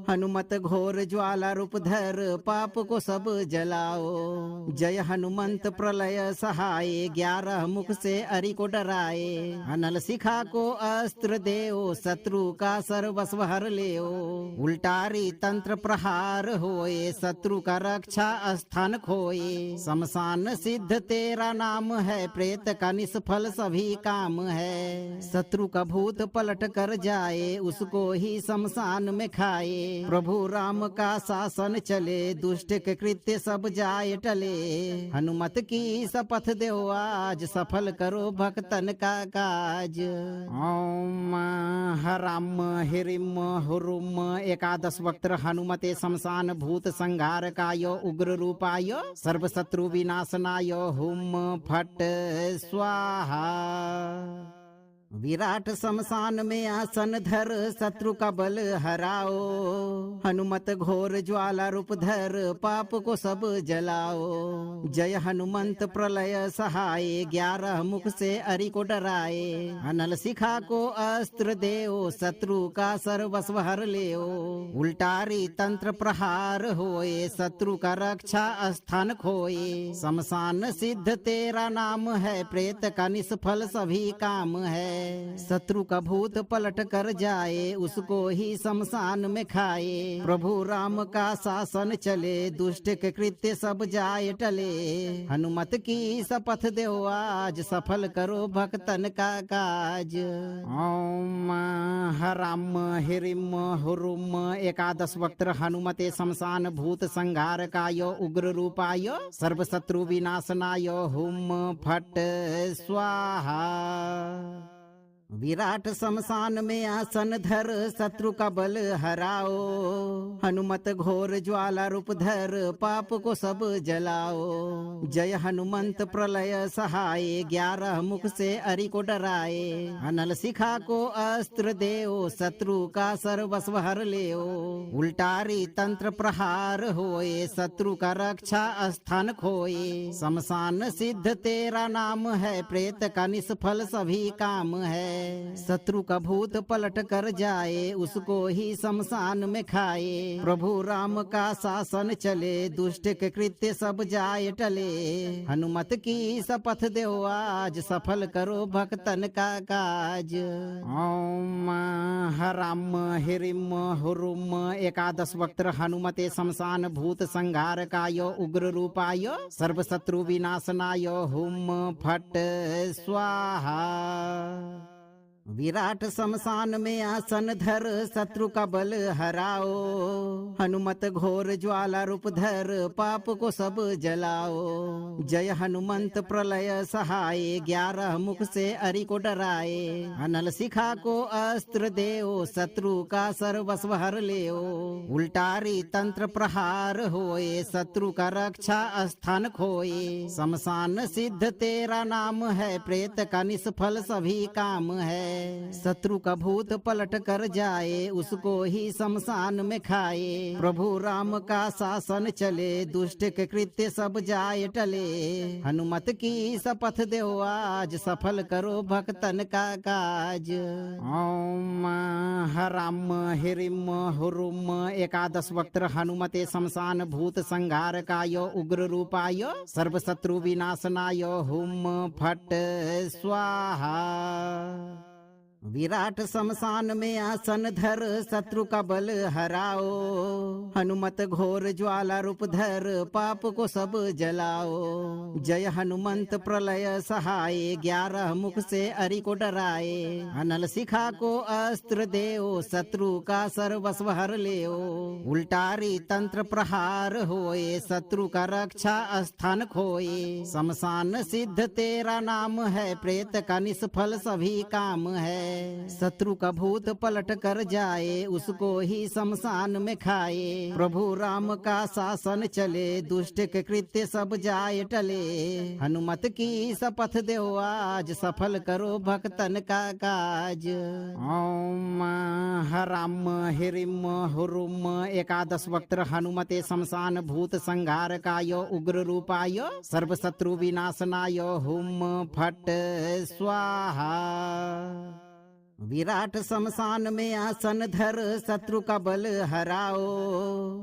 हनुमत घोर ज्वाला रूप धर पाप को सब जलाओ। जय हनुमंत प्रलय सहाय 11 मुख से अरि को डराए। अनल शिखा को अस्त्र देओ शत्रु का सर्वस्व हर लेओ। उल्टारी तंत्र प्रहार होए शत्रु का रक्षा स्थान खोए। शमशान सिद्ध तेरा नाम है प्रेत का निष्फल सभी काम है। शत्रु का भूत पलट कर जाए उसको ही शमशान में खाए। प्रभु राम का शासन चले दुष्ट के कृत्य सब जाए टले। हनुमत की शपथ दो आज सफल करो भक्तन का काज। ओम हराम हिरिम हुरुम एकादश वक्त्र हनुमते शमशान भूत संहारकाय उग्र रूपाय सर्वशत्रु विनाशनाय हुम फट स्वाहा। विराट शमशान में आसन धर शत्रु का बल हराओ, हनुमत घोर ज्वाला रूप धर पाप को सब जलाओ। जय हनुमंत प्रलय सहाय 11 मुख से अरि को डराए। अनल शिखा को अस्त्र देओ शत्रु का सर्वस्व हर लेओ। उल्टारी तंत्र प्रहार होए शत्रु का रक्षा स्थान खोए। शमशान सिद्ध तेरा नाम है प्रेत का निष्फल सभी काम है। शत्रु का भूत पलट कर जाए उसको ही शमशान में खाए। प्रभु राम का शासन चले दुष्ट के कृत्य सब जाए टले। हनुमत की शपथ दो आज सफल करो भक्तन का काज। ओम हराम हिरिम हुरुम एकादश वक्त्र हनुमते शमशान भूत संहारकाय उग्र रूपाय सर्वशत्रु विनाशनाय हुम फट स्वाहा। विराट शमशान में आसन धर शत्रु का बल हराओ, हनुमत घोर ज्वाला रूप धर पाप को सब जलाओ। जय हनुमंत प्रलय सहाय 11 मुख से अरि को डराए। अनल शिखा को अस्त्र देओ शत्रु का सर्वस्व हर लेओ। उल्टारी तंत्र प्रहार होए शत्रु का रक्षा स्थान खोए। शमशान सिद्ध तेरा नाम है प्रेत का निष्फल सभी काम है। शत्रु का भूत पलट कर जाए उसको ही शमशान में खाए। प्रभु राम का शासन चले दुष्ट के कृत्य सब जाए टले। हनुमत की शपथ दो आज सफल करो भक्तन का काज। ओम हराम हिरिम हुरुम एकादश वक्त्र हनुमते शमशान भूत संहारकाय उग्र रूपाय सर्वशत्रु विनाशनाय हुम फट स्वाहा। विराट शमशान में आसन धर शत्रु का बल हराओ, हनुमत घोर ज्वाला रूप धर पाप को सब जलाओ। जय हनुमंत प्रलय सहाय 11 मुख से अरि को डराए। अनल शिखा को अस्त्र देओ शत्रु का सर्वस्व हर लेओ। उल्टारी तंत्र प्रहार होए शत्रु का रक्षा स्थान खोए। शमशान सिद्ध तेरा नाम है प्रेत का निष्फल सभी काम है। शत्रु का भूत पलट कर जाए, उसको ही शमशान में खाए। प्रभु राम का शासन चले, दुष्ट के कृत्य सब जाए टले। हनुमत की शपथ दो आज, सफल करो भक्तन का काज। ओम हराम हिरिम हुरुम एकादश वक्त्र हनुमते शमशान भूत संहारकाय उग्र रूपाय सर्व शत्रु विनाशनाय हुम फट स्वाहा। विराट शमशान में आसन धर, शत्रु का बल हराओ। हनुमत घोर ज्वाला रूप धर, पाप को सब जलाओ। जय हनुमंत प्रलय सहाय, 11 मुख से अरि को डराए। अनल शिखा को अस्त्र देओ, शत्रु का सर्वस्व हर लेओ। उल्टारी तंत्र प्रहार होए, शत्रु का रक्षा स्थान खोए। शमशान सिद्ध तेरा नाम है, प्रेत का निष्फल सभी काम है। शत्रु का भूत पलट कर जाए, उसको ही शमशान में खाए। प्रभु राम का शासन चले, दुष्ट के कृत्य सब जाए टले। हनुमत की शपथ दो आज, सफल करो भक्तन का काज। ओम हराम हिरिम हुरुम एकादश वक्त्र हनुमते शमशान भूत संहारकाय उग्र रूपाय सर्व शत्रु विनाशनाय हुम फट स्वाहा। विराट शमशान में आसन धर, शत्रु का बल हराओ।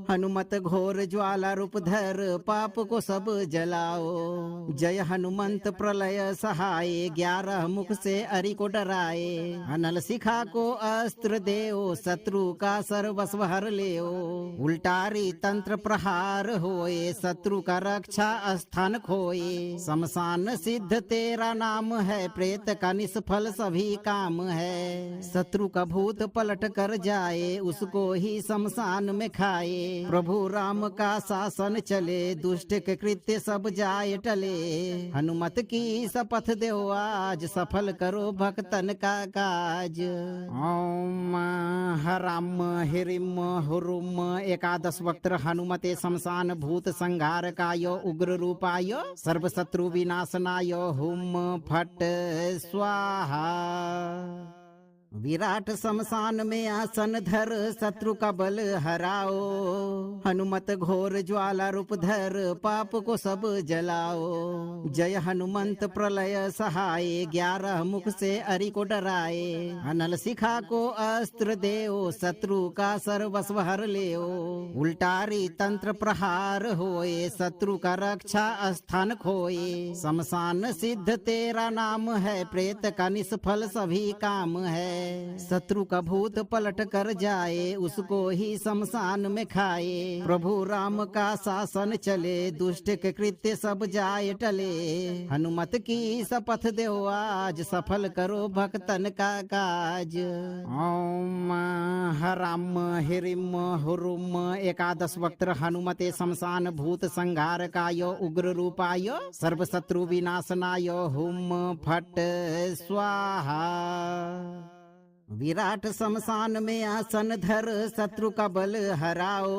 हनुमत घोर ज्वाला रूप धर, पाप को सब जलाओ। जय हनुमंत प्रलय सहाय, 11 मुख से अरि को डराए। अनल शिखा को अस्त्र देओ, शत्रु का सर्वस्व हर लेओ। उल्टारी तंत्र प्रहार होए, शत्रु का रक्षा स्थान खोए। शमशान सिद्ध तेरा नाम है, प्रेत का निष्फल सभी काम है। शत्रु का भूत पलट कर जाए, उसको ही शमशान में खाए। प्रभु राम का शासन चले, दुष्ट के कृत्य सब जाए टले। हनुमत की शपथ दो आज, सफल करो भक्तन का काज। ओम हराम हिरिम हुरुम एकादश वक्त्र हनुमते शमशान भूत संहारकाय उग्र रूपाय सर्व शत्रु विनाशनाय हुम फट स्वाहा। विराट शमशान में आसन धर, शत्रु का बल हराओ। हनुमत घोर ज्वाला रूप धर, पाप को सब जलाओ। जय हनुमंत प्रलय सहाय, 11 मुख से अरि को डराए। अनल शिखा को अस्त्र देओ, शत्रु का सर्वस्व हर लेओ। उल्टारी तंत्र प्रहार होए, शत्रु का रक्षा स्थान खोए। शमशान सिद्ध तेरा नाम है, प्रेत का निष्फल सभी काम है। शत्रु का भूत पलट कर जाए, उसको ही शमशान में खाए। प्रभु राम का शासन चले, दुष्ट के कृत्य सब जाए टले। हनुमत की शपथ दो आज, सफल करो भक्तन का काज। ओम हराम हिरिम हुरुम एकादश वक्त्र हनुमते शमशान भूत संहारकाय उग्र रूपाय सर्व शत्रु विनाशनाय हुम फट स्वाहा। विराट शमशान में आसन धर, शत्रु का बल हराओ।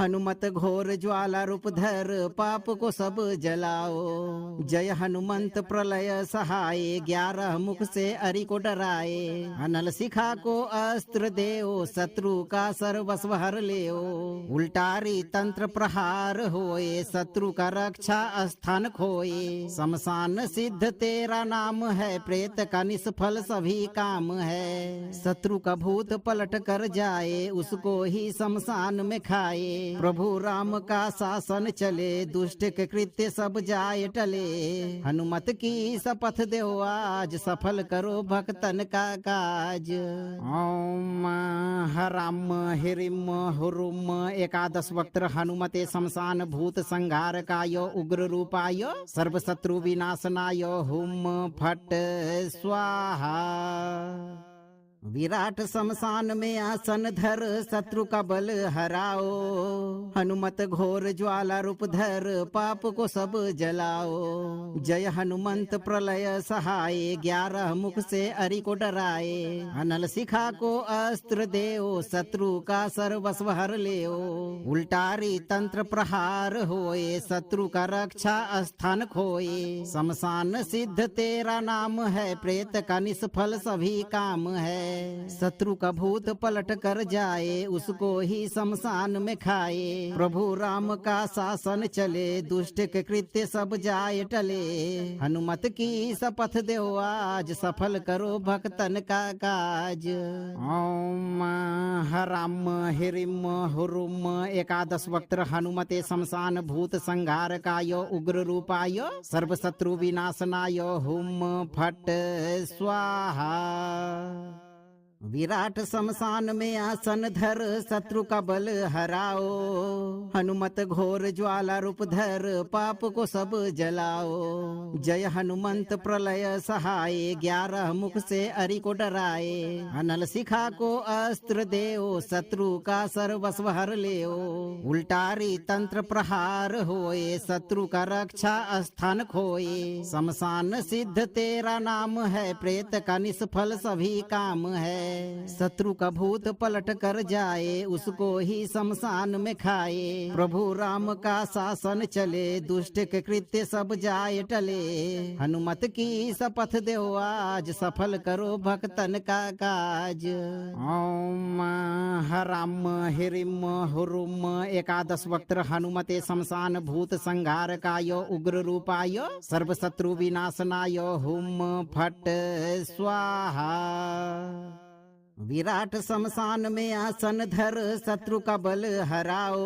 हनुमत घोर ज्वाला रूप धर, पाप को सब जलाओ। जय हनुमंत प्रलय सहाय, 11 मुख से अरि को डराए। अनल शिखा को अस्त्र देओ, शत्रु का सर्वस्व हर लेओ। उल्टारी तंत्र प्रहार होए, शत्रु का रक्षा स्थान खोए। शमशान सिद्ध तेरा नाम है, प्रेत का निष्फल सभी काम है। शत्रु का भूत पलट कर जाए, उसको ही शमशान में खाए। प्रभु राम का शासन चले, दुष्ट के कृत्य सब जाए टले। हनुमत की शपथ दो आज, सफल करो भक्तन का काज। ओम हराम हिरिम हुरुम एकादश वक्त्र हनुमते शमशान भूत संहारकाय उग्र रूपाय सर्व शत्रु विनाशनाय हुम फट स्वाहा। विराट शमशान में आसन धर शत्रु का बल हराओ। हनुमत घोर ज्वाला रूप धर पाप को सब जलाओ। जय हनुमंत प्रलय सहाय 11 मुख से अरि को डराए। अनल शिखा को अस्त्र देओ शत्रु का सर्वस्व हर लेओ। उल्टारी तंत्र प्रहार होए शत्रु का रक्षा स्थान खोए। शमशान सिद्ध तेरा नाम है प्रेत का निष्फल सभी काम है। शत्रु का भूत पलट कर जाए उसको ही शमशान में खाए। प्रभु राम का शासन चले दुष्ट के कृत्य सब जाए टले। हनुमत की शपथ दो आज सफल करो भक्तन का काज। ओम हराम हिरिम हुरुम एकादश वक्त हनुमते शमशान भूत संहार काय उग्र रूपाय सर्व शत्रु विनाशनाय हुम फट स्वाहा। विराट शमशान में आसन धर शत्रु का बल हराओ। हनुमत घोर ज्वाला रूप धर पाप को सब जलाओ। जय हनुमंत प्रलय सहाय 11 मुख से अरि को डराए। अनल शिखा को अस्त्र देओ शत्रु का सर्वस्व हर लेओ। उल्टारी तंत्र प्रहार होए शत्रु का रक्षा स्थान खोए। शमशान सिद्ध तेरा नाम है प्रेत का निष्फल सभी काम है। शत्रु का भूत पलट कर जाए उसको ही शमशान में खाए। प्रभु राम का शासन चले दुष्ट के कृत्य सब जाए टले। हनुमत की शपथ दो आज सफल करो भक्तन का काज। ओम हराम हिरिम हुरुम एकादश वक्त हनुमते शमशान भूत संहार काय उग्र रूपाय सर्व शत्रु विनाशनाय हुम फट स्वाहा। विराट शमशान में आसन धर शत्रु का बल हराओ।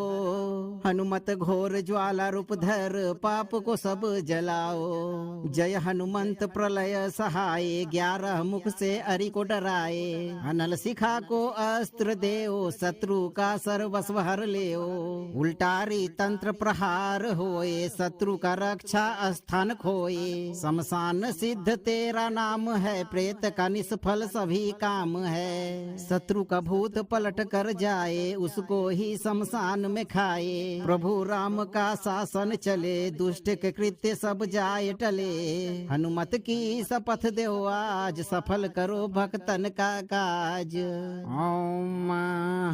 हनुमत घोर ज्वाला रूप धर पाप को सब जलाओ। जय हनुमंत प्रलय सहाय 11 मुख से अरि को डराए। अनल शिखा को अस्त्र देओ शत्रु का सर्वस्व हर लेओ। उल्टारी तंत्र प्रहार होए शत्रु का रक्षा स्थान खोए। शमशान सिद्ध तेरा नाम है प्रेत का निष्फल सभी काम है। शत्रु का भूत पलट कर जाए उसको ही शमशान में खाए। प्रभु राम का शासन चले दुष्ट के कृत्य सब जाए टले। हनुमत की शपथ दो आज सफल करो भक्तन का काज। ओम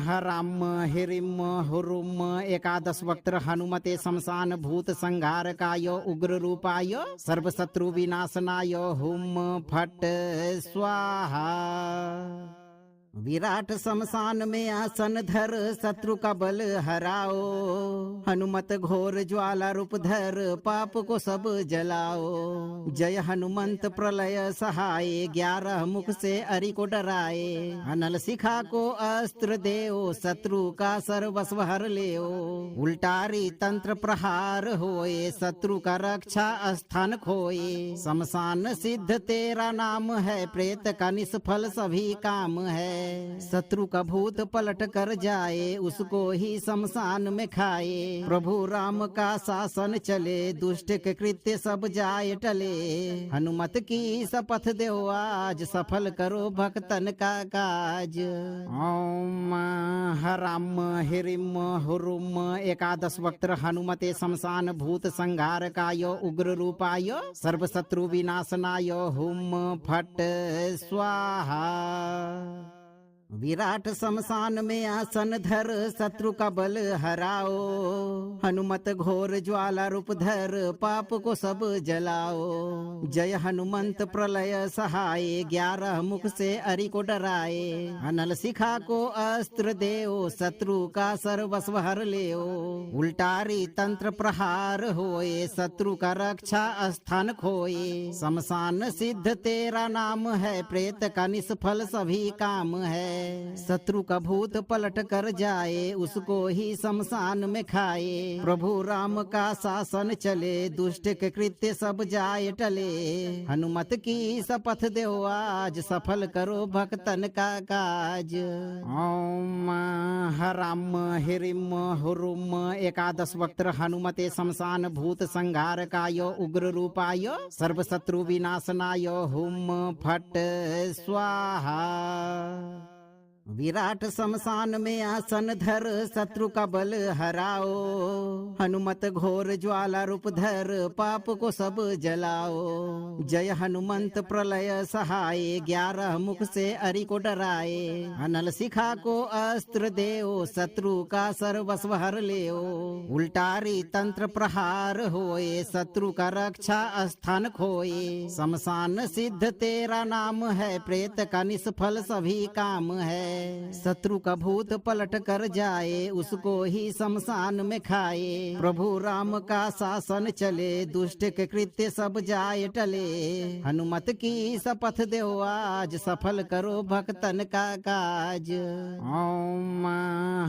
हराम हिरिम हुरुम एकादश वक्त हनुमते शमशान भूत संहार काय उग्र रूपाय सर्व शत्रु विनाशनाय हुम फट स्वाहा। विराट शमशान में आसन धर शत्रु का बल हराओ। हनुमत घोर ज्वाला रूप धर पाप को सब जलाओ। जय हनुमंत प्रलय सहाय 11 मुख से अरि को डराए। अनल शिखा को अस्त्र देओ शत्रु का सर्वस्व हर लेओ। उल्टारी तंत्र प्रहार होए शत्रु का रक्षा स्थान खोए। शमशान सिद्ध तेरा नाम है प्रेत का निष्फल सभी काम है। शत्रु का भूत पलट कर जाए उसको ही शमशान में खाए। प्रभु राम का शासन चले दुष्ट के कृत्य सब जाए टले। हनुमत की शपथ दो आज सफल करो भक्तन का काज। ओम हराम हिरिम हुरुम एकादश वक्त हनुमते शमशान भूत संहार काय उग्र रूपाय सर्व शत्रु विनाशनाय हुम फट स्वाहा। विराट शमशान में आसन धर शत्रु का बल हराओ। हनुमत घोर ज्वाला रूप धर पाप को सब जलाओ। जय हनुमंत प्रलय सहाय 11 मुख से अरि को डराए। अनल शिखा को अस्त्र देओ शत्रु का सर्वस्व हर लेओ। उल्टारी तंत्र प्रहार होए शत्रु का रक्षा स्थान खोए। शमशान सिद्ध तेरा नाम है प्रेत का निष्फल सभी काम है। शत्रु का भूत पलट कर जाए उसको ही शमशान में खाए। प्रभु राम का शासन चले दुष्ट के कृत्य सब जाए टले। हनुमत की शपथ दो आज सफल करो भक्तन का काज। ओम हराम हिरिम हुरुम एकादश वक्त्र हनुमते शमशान भूत संहारकाय उग्र रूपाय सर्व शत्रु विनाशनाय हुम फट स्वाहा। विराट शमशान में आसन धर शत्रु का बल हराओ। हनुमत घोर ज्वाला रूप धर पाप को सब जलाओ। जय हनुमंत प्रलय सहाय 11 मुख से अरि को डराए। अनल शिखा को अस्त्र देओ शत्रु का सर्वस्व हर लेओ। उल्टारी तंत्र प्रहार होए शत्रु का रक्षा स्थान खोए। शमशान सिद्ध तेरा नाम है प्रेत का निष्फल सभी काम है। शत्रु का भूत पलट कर जाए उसको ही शमशान में खाए। प्रभु राम का शासन चले दुष्ट के कृत्य सब जाए टले। हनुमत की शपथ दो आज सफल करो भक्तन का काज। ओम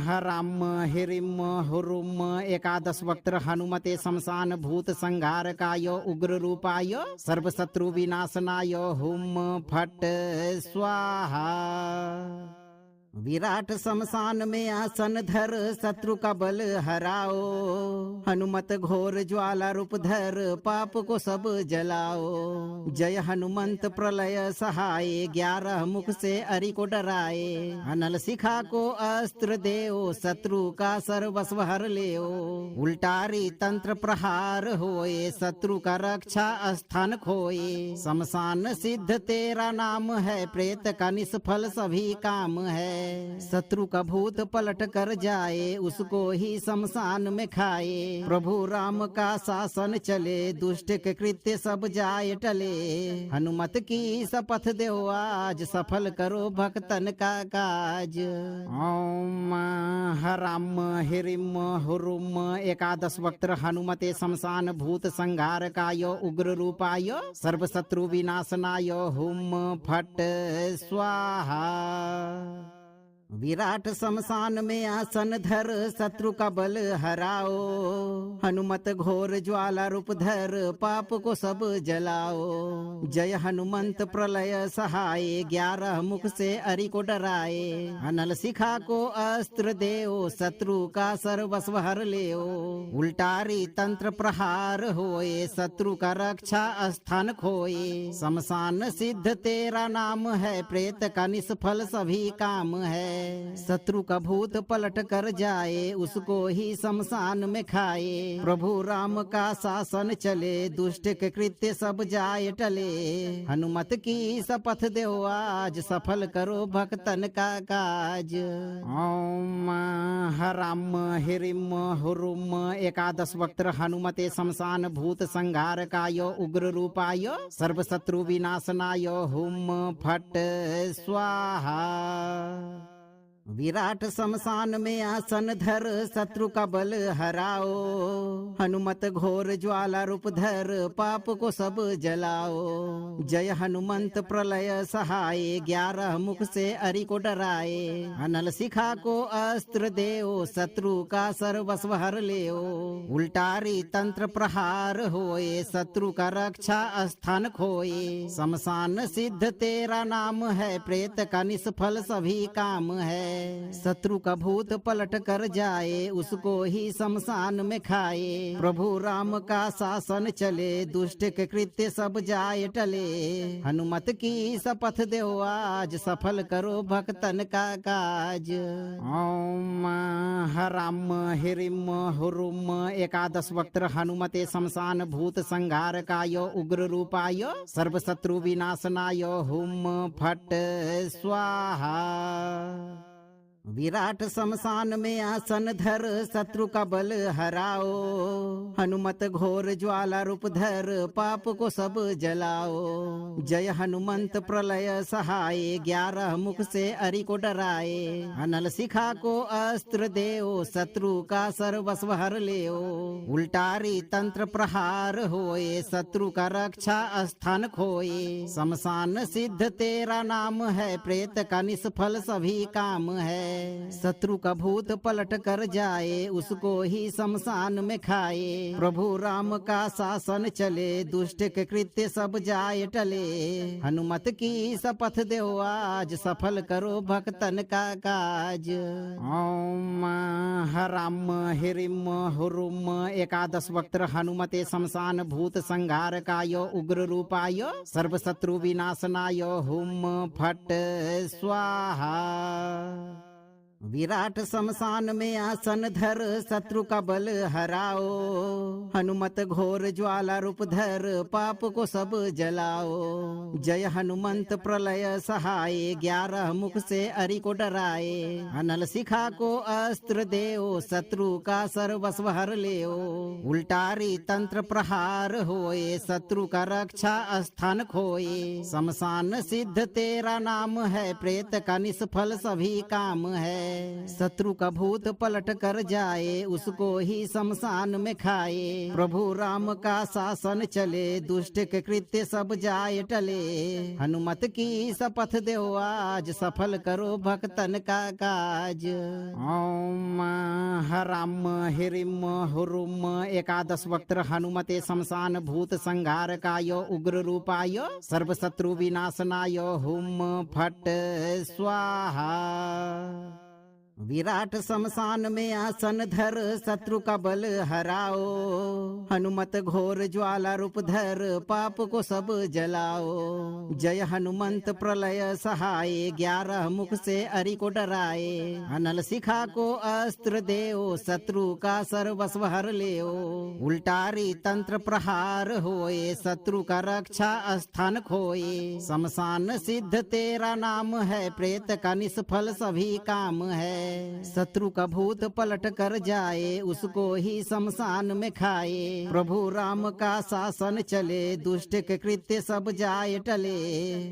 हराम हिरिम हुरुम एकादश वक्त्र हनुमते शमशान भूत संहारकाय उग्र रूपाय सर्व शत्रु विनाशनाय हुम फट स्वाहा। विराट शमशान में आसन धर शत्रु का बल हराओ। हनुमत घोर ज्वाला रूप धर पाप को सब जलाओ। जय हनुमंत प्रलय सहाय 11 मुख से अरि को डराए। अनल शिखा को अस्त्र देओ शत्रु का सर्वस्व हर लेओ। उल्टारी तंत्र प्रहार होए शत्रु का रक्षा स्थान खोए। शमशान सिद्ध तेरा नाम है प्रेत का निष्फल सभी काम है। शत्रु का भूत पलट कर जाए उसको ही शमशान में खाए। प्रभु राम का शासन चले दुष्ट के कृत्य सब जाए टले। हनुमत की शपथ दो आज सफल करो भक्तन का काज। ओम हराम हिरिम हुरुम एकादश वक्त्र हनुमते शमशान भूत संहारकाय उग्र रूपाय सर्व शत्रु विनाशनाय हुम फट स्वाहा। विराट शमशान में आसन धर शत्रु का बल हराओ। हनुमत घोर ज्वाला रूप धर पाप को सब जलाओ। जय हनुमंत प्रलय सहाय 11 मुख से अरि को डराए। अनल शिखा को अस्त्र देओ शत्रु का सर्वस्व हर लेओ। उल्टारी तंत्र प्रहार होए शत्रु का रक्षा स्थान खोए। शमशान सिद्ध तेरा नाम है प्रेत का निष्फल सभी काम है। शत्रु का भूत पलट कर जाए उसको ही शमशान में खाए। प्रभु राम का शासन चले दुष्ट के कृत्य सब जाए टले। हनुमत की शपथ दो आज सफल करो भक्तन का काज। ओम हराम हिरिम हुरुम एकादश वक्त्र हनुमते शमशान भूत संहारकाय उग्र रूपाय सर्व शत्रु विनाशनाय हुम फट स्वाहा। विराट शमशान में आसन धर शत्रु का बल हराओ। हनुमत घोर ज्वाला रूप धर पाप को सब जलाओ। जय हनुमंत प्रलय सहाय 11 मुख से अरि को डराए। अनल शिखा को अस्त्र देओ शत्रु का सर्वस्व हर लेओ। उल्टारी तंत्र प्रहार होए शत्रु का रक्षा स्थान खोए। शमशान सिद्ध तेरा नाम है प्रेत का निष्फल सभी काम है। शत्रु का भूत पलट कर जाए उसको ही शमशान में खाए। प्रभु राम का शासन चले दुष्ट के कृत्य सब जाए टले। हनुमत की शपथ दो आज सफल करो भक्तन का काज। ओम हराम हिरिम हुरुम एकादश वक्त्र हनुमते शमशान भूत संहारकाय उग्र रूपाय सर्व शत्रु विनाशनाय हुम फट स्वाहा। विराट शमशान में आसन धर शत्रु का बल हराओ। हनुमत घोर ज्वाला रूप धर पाप को सब जलाओ। जय हनुमंत प्रलय सहाय 11 मुख से अरि को डराए। अनल शिखा को अस्त्र देओ शत्रु का सर्वस्व हर लेओ। उल्टारी तंत्र प्रहार होए शत्रु का रक्षा स्थान खोए। शमशान सिद्ध तेरा नाम है प्रेत का निष्फल सभी काम है। शत्रु का भूत पलट कर जाए उसको ही शमशान में खाए। प्रभु राम का शासन चले दुष्ट के कृत्य सब जाए टले। हनुमत की शपथ दो आज सफल करो भक्तन का काज। ओम हराम हिरिम हुरुम 11 वक्त हनुमते शमशान भूत संहार काय उग्र रूपाय सर्व शत्रु विनाशनाय हुम फट स्वाहा। विराट शमशान में आसन धर शत्रु का बल हराओ। हनुमत घोर ज्वाला रूप धर पाप को सब जलाओ। जय हनुमंत प्रलय सहाय 11 मुख से अरि को डराए। अनल शिखा को अस्त्र देओ शत्रु का सर्वस्व हर लेओ। उल्टारी तंत्र प्रहार होए शत्रु का रक्षा स्थान खोए। शमशान सिद्ध तेरा नाम है प्रेत का निष्फल सभी काम है। शत्रु का भूत पलट कर जाए उसको ही शमशान में खाए। प्रभु राम का शासन चले दुष्ट के कृत्य सब जाए टले। हनुमत की शपथ दो आज सफल करो भक्तन का काज। ओम हराम हिरिम हुरुम 11 वक्त हनुमते शमशान भूत संहार काय उग्र रूपाय सर्व शत्रु विनाशनाय हुम फट स्वाहा। विराट शमशान में आसन धर शत्रु का बल हराओ। हनुमत घोर ज्वाला रूप धर पाप को सब जलाओ। जय हनुमंत प्रलय सहाय 11 मुख से अरि को डराए। अनल शिखा को अस्त्र देओ शत्रु का सर्वस्व हर लेओ। उल्टारी तंत्र प्रहार होए शत्रु का रक्षा स्थान खोए। शमशान सिद्ध तेरा नाम है प्रेत का निष्फल सभी काम है। शत्रु का भूत पलट कर जाए उसको ही शमशान में खाए। प्रभु राम का शासन चले दुष्ट के कृत्य सब जाए टले।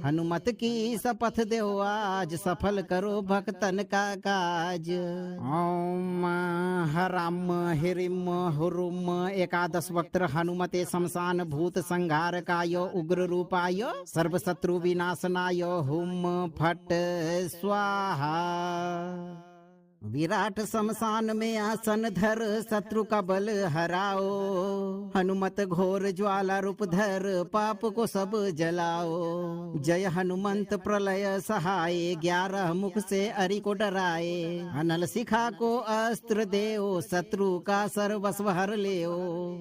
हनुमत की शपथ दो आज सफल करो भक्तन का काज। ओम हराम हिरिम हुरुम 11 वक्त हनुमते शमशान भूत संहार काय उग्र रूपाय सर्व शत्रु विनाशनाय हुम फट स्वाहा। विराट शमशान में आसन धर शत्रु का बल हराओ। हनुमत घोर ज्वाला रूप धर पाप को सब जलाओ। जय हनुमंत प्रलय सहाय 11 मुख से अरि को डराए। अनल शिखा को अस्त्र देओ शत्रु का सर्वस्व हर लेओ।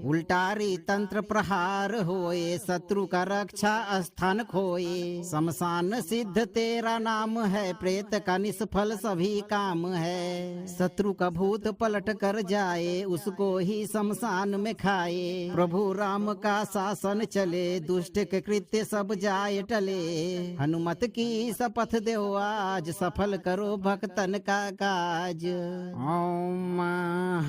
उल्टारी तंत्र प्रहार होए शत्रु का रक्षा स्थान खोए। शमशान सिद्ध तेरा नाम है प्रेत का निष्फल सभी काम है। शत्रु का भूत पलट कर जाए उसको ही शमशान में खाए। प्रभु राम का शासन चले दुष्ट के कृत्य सब जाए टले। हनुमत की शपथ दो आज सफल करो भक्तन का काज। ओम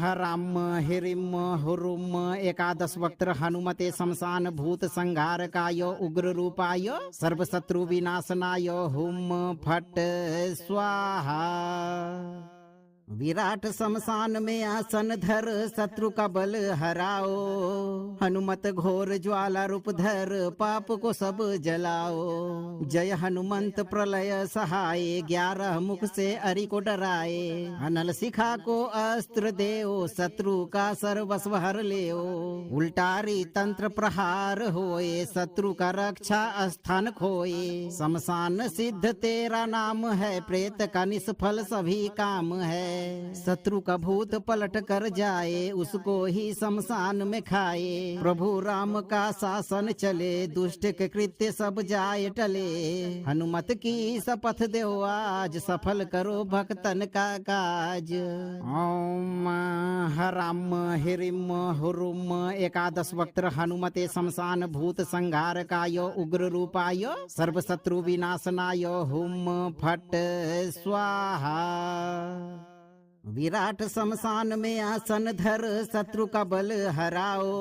हराम हिरिम हुरुम 11 वक्त हनुमते शमशान भूत संहार काय उग्र रूपाय सर्व शत्रु विनाशनाय हुम फट स्वाहा। विराट शमशान में आसन धर शत्रु का बल हराओ। हनुमत घोर ज्वाला रूप धर पाप को सब जलाओ। जय हनुमंत प्रलय सहाय 11 मुख से अरि को डराए। अनल शिखा को अस्त्र देओ शत्रु का सर्वस्व हर लेओ। उल्टारी तंत्र प्रहार होए शत्रु का रक्षा स्थान खोए। शमशान सिद्ध तेरा नाम है प्रेत का निष्फल सभी काम है। शत्रु का भूत पलट कर जाए उसको ही शमशान में खाए। प्रभु राम का शासन चले दुष्ट के कृत्य सब जाए टले। हनुमत की शपथ दो आज सफल करो भक्तन का काज। ओम हराम हिरिम हुरुम 11 वक्त हनुमते शमशान भूत संहार काय उग्र रूपाय सर्व शत्रु विनाशनाय हुम फट स्वाहा। विराट शमशान में आसन धर शत्रु का बल हराओ,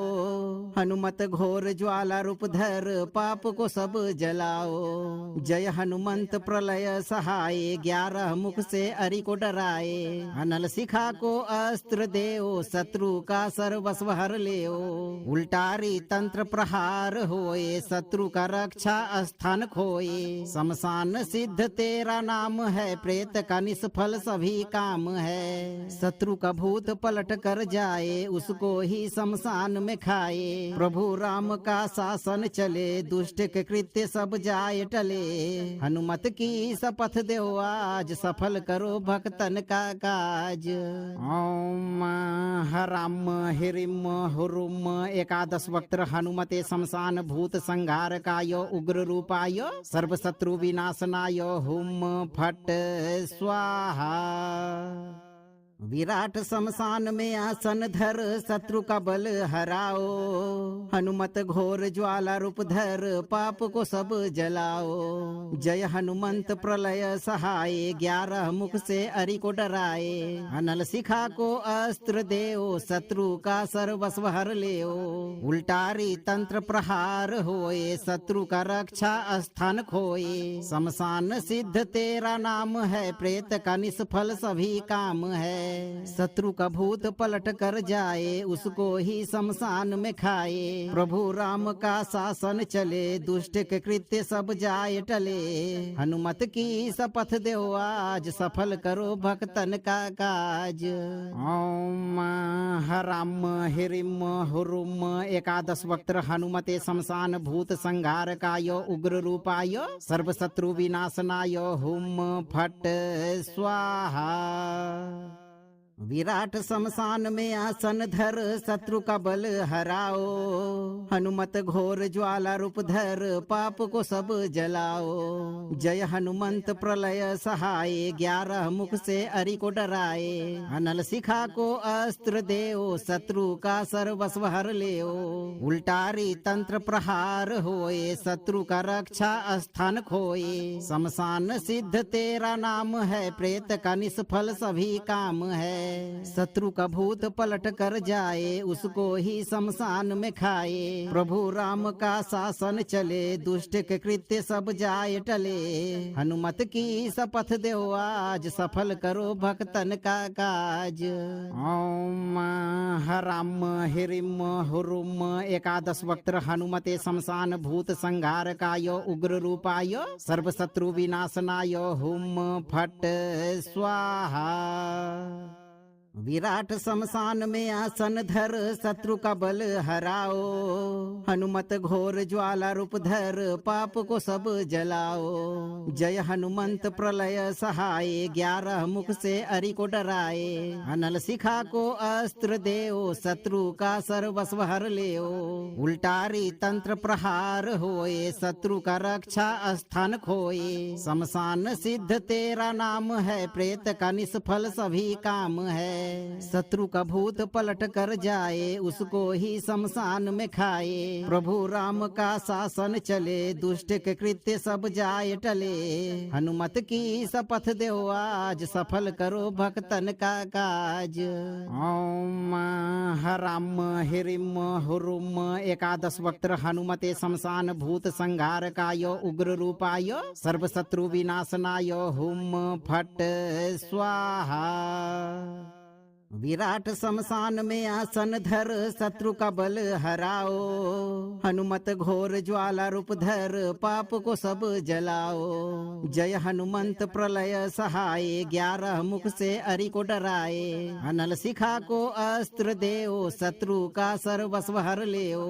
हनुमत घोर ज्वाला रूप धर पाप को सब जलाओ। जय हनुमंत प्रलय सहाय 11 मुख से अरि को डराए, अनल शिखा को अस्त्र देओ शत्रु का सर्वस्व हर लेओ। उल्टारी तंत्र प्रहार होए शत्रु का रक्षा स्थान खोए, शमशान सिद्ध तेरा नाम है प्रेत का निष्फल सभी काम है। शत्रु का भूत पलट कर जाए उसको ही शमशान में खाए, प्रभु राम का शासन चले दुष्ट के कृत्य सब जाए टले। हनुमत की शपथ दो आज सफल करो भक्तन का काज। ओम हराम हिरिम हुरुम एकादश वक्त्र हनुमते शमशान भूत संहार काय उग्र रूपाय सर्व शत्रु विनाशनाय हुम फट स्वाहा। विराट शमशान में आसन धर शत्रु का बल हराओ, हनुमत घोर ज्वाला रूप धर पाप को सब जलाओ। जय हनुमंत प्रलय सहाय 11 मुख से अरि को डराए, अनल शिखा को अस्त्र देओ शत्रु का सर्वस्व हर लेओ। उल्टारी तंत्र प्रहार होए शत्रु का रक्षा स्थान खोए, शमशान सिद्ध तेरा नाम है प्रेत का निष्फल सभी काम है। शत्रु का भूत पलट कर जाए उसको ही शमशान में खाए, प्रभु राम का शासन चले दुष्ट के कृत्य सब जाए टले। हनुमत की शपथ दो आज सफल करो भक्तन का काज। ओम हराम हिरिम हुरुम एकादश वक्त्र हनुमते शमशान भूत संहार काय उग्र रूपाय सर्व शत्रु विनाशनाय हुम फट स्वाहा। विराट शमशान में आसन धर शत्रु का बल हराओ, हनुमत घोर ज्वाला रूप धर पाप को सब जलाओ। जय हनुमंत प्रलय सहाय 11 मुख से अरि को डराए, अनल शिखा को अस्त्र देओ शत्रु का सर्वस्व हर लेओ। उल्टारी तंत्र प्रहार होए शत्रु का रक्षा स्थान खोए, शमशान सिद्ध तेरा नाम है प्रेत का निष्फल सभी काम है। शत्रु का भूत पलट कर जाए उसको ही शमशान में खाए, प्रभु राम का शासन चले दुष्ट के कृत्य सब जाए टले। हनुमत की शपथ दो आज सफल करो भक्तन का काज। ओम हराम हिरिम हुरुम एकादश वक्त्र हनुमते शमशान भूत संहार काय उग्र रूपाय सर्व शत्रु विनाशनाय हुम फट स्वाहा। विराट शमशान में आसन धर शत्रु का बल हराओ, हनुमत घोर ज्वाला रूप धर पाप को सब जलाओ। जय हनुमंत प्रलय सहाय 11 मुख से अरि को डराए, अनल शिखा को अस्त्र देओ शत्रु का सर्वस्व हर लेओ। उल्टारी तंत्र प्रहार होए शत्रु का रक्षा स्थान खोए, शमशान सिद्ध तेरा नाम है प्रेत का निष्फल सभी काम है। शत्रु का भूत पलट कर जाए उसको ही शमशान में खाए, प्रभु राम का शासन चले दुष्ट के कृत्य सब जाए टले। हनुमत की शपथ दो आज सफल करो भक्तन का काज। ओम हराम हिरिम हुरुम एकादश वक्त्र हनुमते शमशान भूत संहार काय उग्र रूपाय सर्व शत्रु विनाशनाय हुम फट स्वाहा। विराट शमशान में आसन धर शत्रु का बल हराओ, हनुमत घोर ज्वाला रूप धर पाप को सब जलाओ। जय हनुमंत प्रलय सहाय 11 मुख से अरि को डराए, अनल शिखा को अस्त्र देओ शत्रु का सर्वस्व हर लेओ।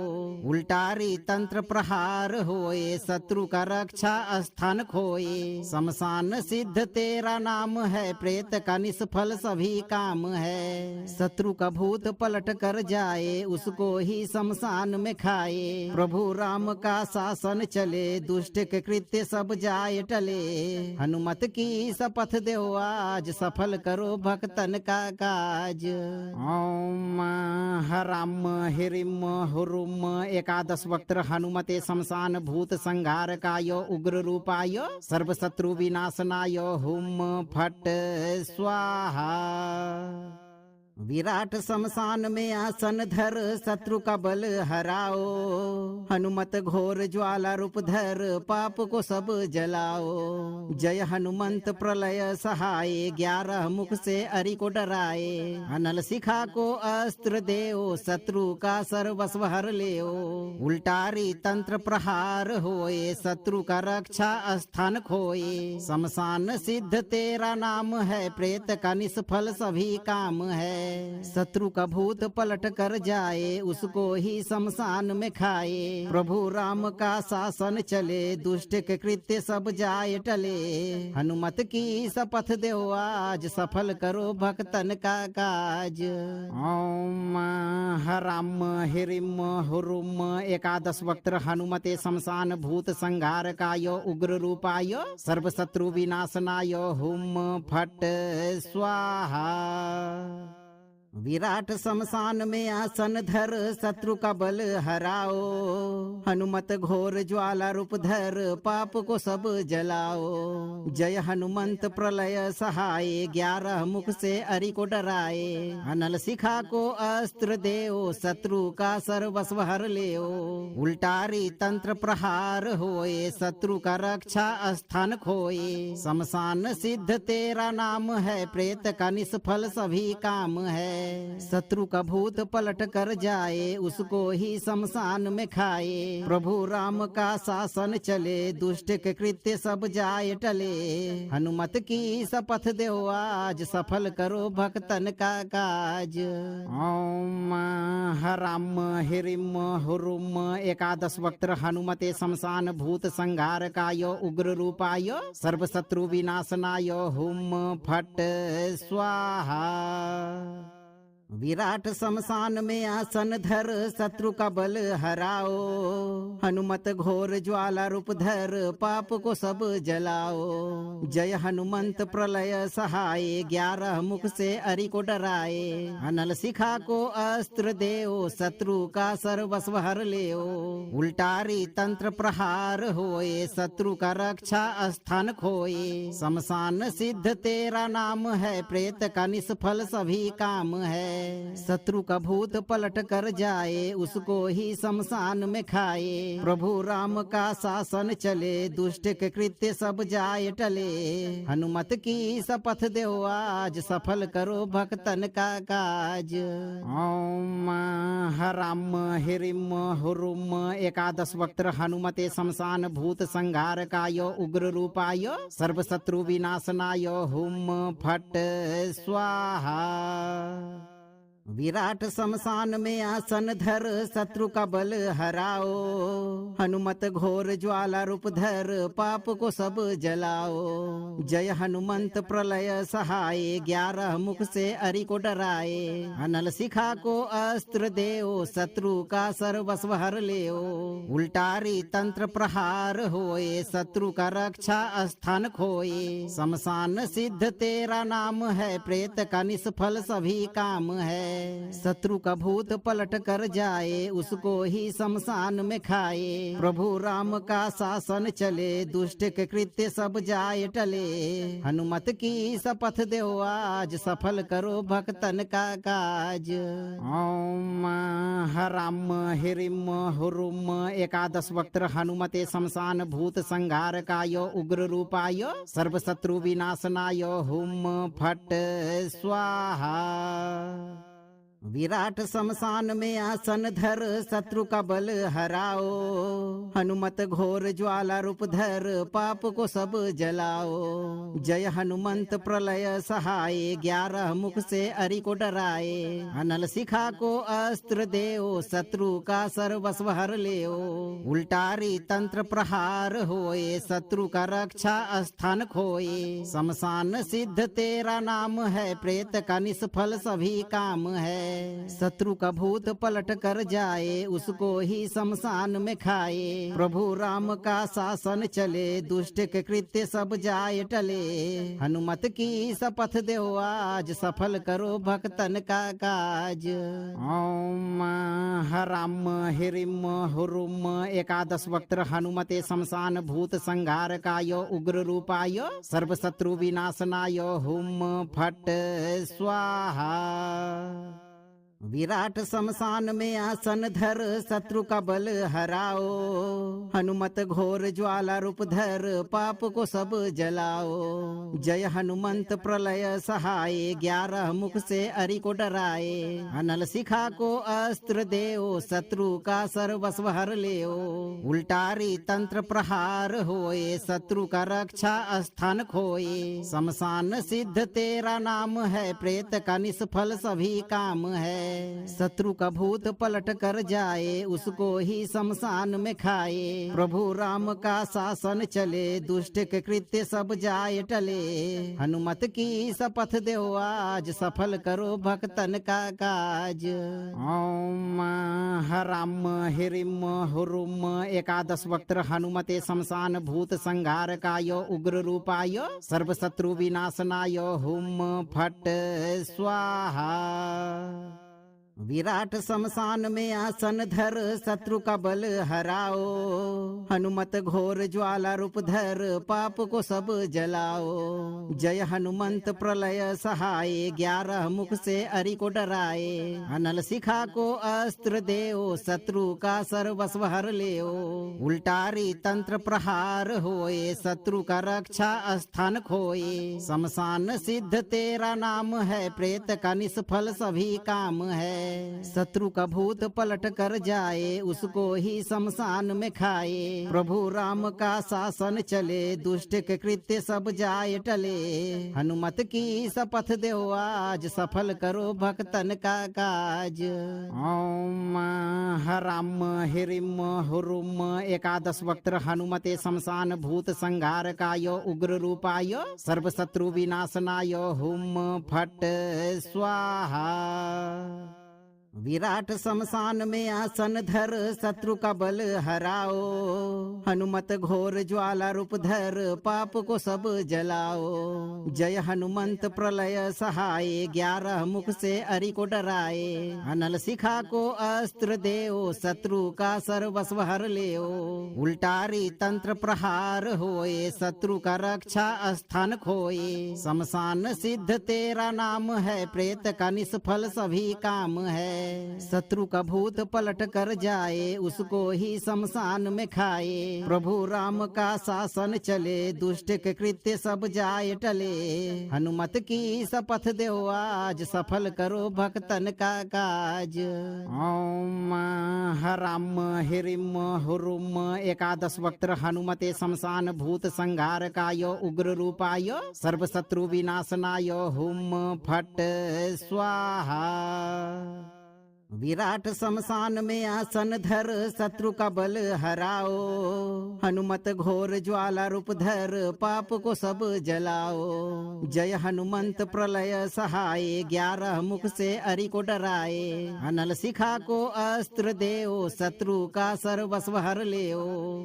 उल्टारी तंत्र प्रहार होए शत्रु का रक्षा स्थान खोए, शमशान सिद्ध तेरा नाम है प्रेत का निष्फल सभी काम है। है। शत्रु का भूत पलट कर जाए उसको ही शमशान में खाए। प्रभु राम का शासन चले दुष्ट के कृत्य सब जाए टले। हनुमत की शपथ दो आज सफल करो भक्तन का काज। ओम हराम हिरिम हुरुम एकादश वक्त हनुमते शमशान भूत संहार काय उग्र रूपाय सर्व शत्रु विनाशनाय हुम फट स्वाहा। विराट शमशान में आसन धर शत्रु का बल हराओ। हनुमत घोर ज्वाला रूप धर पाप को सब जलाओ। जय हनुमंत प्रलय सहाय 11 मुख से अरि को डराए। अनल शिखा को अस्त्र देओ शत्रु का सर्वस्व हर लेओ। उल्टारी तंत्र प्रहार होए शत्रु का रक्षा स्थान खोए। शमशान सिद्ध तेरा नाम है प्रेत का निष्फल सभी काम है। शत्रु का भूत पलट कर जाए उसको ही शमशान में खाए। प्रभु राम का शासन चले दुष्ट के कृत्य सब जाए टले। हनुमत की शपथ दो आज सफल करो भक्तन का काज। ओम हराम हिरिम हुरुम एकादश वक्त हनुमते शमशान भूत संहार काय उग्र रूपाय सर्व शत्रु विनाशनाय हुम फट स्वाहा। विराट शमशान में आसन धर शत्रु का बल हराओ। हनुमत घोर ज्वाला रूप धर पाप को सब जलाओ। जय हनुमंत प्रलय सहाय 11 मुख से अरि को डराए। अनल शिखा को अस्त्र देओ शत्रु का सर्वस्व हर लेओ। उल्टारी तंत्र प्रहार होए शत्रु का रक्षा स्थान खोए। शमशान सिद्ध तेरा नाम है प्रेत का निष्फल सभी काम है। शत्रु का भूत पलट कर जाए उसको ही शमशान में खाए। प्रभु राम का शासन चले दुष्ट के कृत्य सब जाए टले। हनुमत की शपथ दो आज सफल करो भक्तन का काज। ओम हराम हिरिम हुरुम एकादश वक्त हनुमते शमशान भूत संहार काय उग्र रूपाय सर्व शत्रु विनाशनाय हुम फट स्वाहा। विराट शमशान में आसन धर शत्रु का बल हराओ। हनुमत घोर ज्वाला रूप धर पाप को सब जलाओ। जय हनुमंत प्रलय सहाय 11 मुख से अरि को डराए। अनल शिखा को अस्त्र देओ शत्रु का सर्वस्व हर लेओ। उल्टारी तंत्र प्रहार होए शत्रु का रक्षा स्थान खोए। शमशान सिद्ध तेरा नाम है प्रेत का निष्फल सभी काम है। शत्रु का भूत पलट कर जाए उसको ही शमशान में खाए। प्रभु राम का शासन चले दुष्ट के कृत्य सब जाए टले। हनुमत की शपथ दो आज सफल करो भक्तन का काज। ओम हराम हिरिम हुरुम एकादश वक्त हनुमते शमशान भूत संहार काय उग्र रूपाय सर्व शत्रु विनाशनाय हुम फट स्वाहा। विराट शमशान में आसन धर शत्रु का बल हराओ। हनुमत घोर ज्वाला रूप धर पाप को सब जलाओ। जय हनुमंत प्रलय सहाय 11 मुख से अरि को डराए। अनल शिखा को अस्त्र देओ शत्रु का सर्वस्व हर लेओ। उल्टारी तंत्र प्रहार होए शत्रु का रक्षा स्थान खोए। शमशान सिद्ध तेरा नाम है प्रेत का निष्फल सभी काम है। शत्रु का भूत पलट कर जाए उसको ही शमशान में खाए। प्रभु राम का शासन चले दुष्ट के कृत्य सब जाए टले। हनुमत की शपथ दो आज सफल करो भक्तन का काज। ओम हराम हिरिम हुरुम एकादश वक्त हनुमते शमशान भूत संहार काय उग्र रूपाय सर्व शत्रु विनाशनाय हुम फट स्वाहा। विराट शमशान में आसन धर शत्रु का बल हराओ। हनुमत घोर ज्वाला रूप धर पाप को सब जलाओ। जय हनुमंत प्रलय सहाय 11 मुख से अरि को डराए। अनल शिखा को अस्त्र देओ शत्रु का सर्वस्व हर लेओ। उल्टारी तंत्र प्रहार होए शत्रु का रक्षा स्थान खोए। शमशान सिद्ध तेरा नाम है प्रेत का निष्फल सभी काम है। शत्रु का भूत पलट कर जाए उसको ही शमशान में खाए। प्रभु राम का शासन चले दुष्ट के कृत्य सब जाए टले। हनुमत की शपथ दो आज सफल करो भक्तन का काज। ओम हराम हिरिम हुरुम एकादश वक्त हनुमते शमशान भूत संहार काय उग्र रूपाय सर्व शत्रु विनाशनाय हुम फट स्वाहा। विराट शमशान में आसन धर शत्रु का बल हराओ। हनुमत घोर ज्वाला रूप धर पाप को सब जलाओ। जय हनुमंत प्रलय सहाय 11 मुख से अरि को डराए। अनल शिखा को अस्त्र देओ शत्रु का सर्वस्व हर लेओ। उल्टारी तंत्र प्रहार होए शत्रु का रक्षा स्थान खोए। शमशान सिद्ध तेरा नाम है प्रेत का निष्फल सभी काम है। शत्रु का भूत पलट कर जाए उसको ही शमशान में खाए। प्रभु राम का शासन चले दुष्ट के कृत्य सब जाए टले। हनुमत की शपथ दो आज सफल करो भक्तन का काज। ओम हराम हिरिम हुरुम एकादश वक्त हनुमते शमशान भूत संहार काय उग्र रूपाय सर्व शत्रु विनाशनाय हुम फट स्वाहा। विराट शमशान में आसन धर शत्रु का बल हराओ। हनुमत घोर ज्वाला रूप धर पाप को सब जलाओ। जय हनुमंत प्रलय सहाय 11 मुख से अरि को डराए। अनल शिखा को अस्त्र देओ शत्रु का सर्वस्व हर लेओ। उल्टारी तंत्र प्रहार होए शत्रु का रक्षा स्थान खोए। शमशान सिद्ध तेरा नाम है प्रेत का निष्फल सभी काम है। शत्रु का भूत पलट कर जाए उसको ही शमशान में खाए। प्रभु राम का शासन चले दुष्ट के कृत्य सब जाए टले। हनुमत की शपथ दो आज सफल करो भक्तन का काज। ओम हराम हिरिम हुरुम एकादश वक्त हनुमते शमशान भूत संहार काय उग्र रूपाय सर्व शत्रु विनाशनाय हुम फट स्वाहा। विराट शमशान में आसन धर शत्रु का बल हराओ। हनुमत घोर ज्वाला रूप धर पाप को सब जलाओ। जय हनुमंत प्रलय सहाय 11 मुख से अरि को डराए। अनल शिखा को अस्त्र देओ शत्रु का सर्वस्व हर लेओ। उल्टारी तंत्र प्रहार होए शत्रु का रक्षा स्थान खोए। शमशान सिद्ध तेरा नाम है प्रेत का निष्फल सभी काम है। शत्रु का भूत पलट कर जाए उसको ही शमशान में खाए। प्रभु राम का शासन चले दुष्ट के कृत्य सब जाए टले। हनुमत की शपथ दो आज सफल करो भक्तन का काज। ओम हराम हिरिम हुरुम एकादश वक्त हनुमते शमशान भूत संहार काय उग्र रूपाय सर्व शत्रु विनाशनाय हुम फट स्वाहा। विराट शमशान में आसन धर शत्रु का बल हराओ। हनुमत घोर ज्वाला रूप धर पाप को सब जलाओ। जय हनुमंत प्रलय सहाय 11 मुख से अरि को डराए। अनल शिखा को अस्त्र देओ शत्रु का सर्वस्व हर लेओ।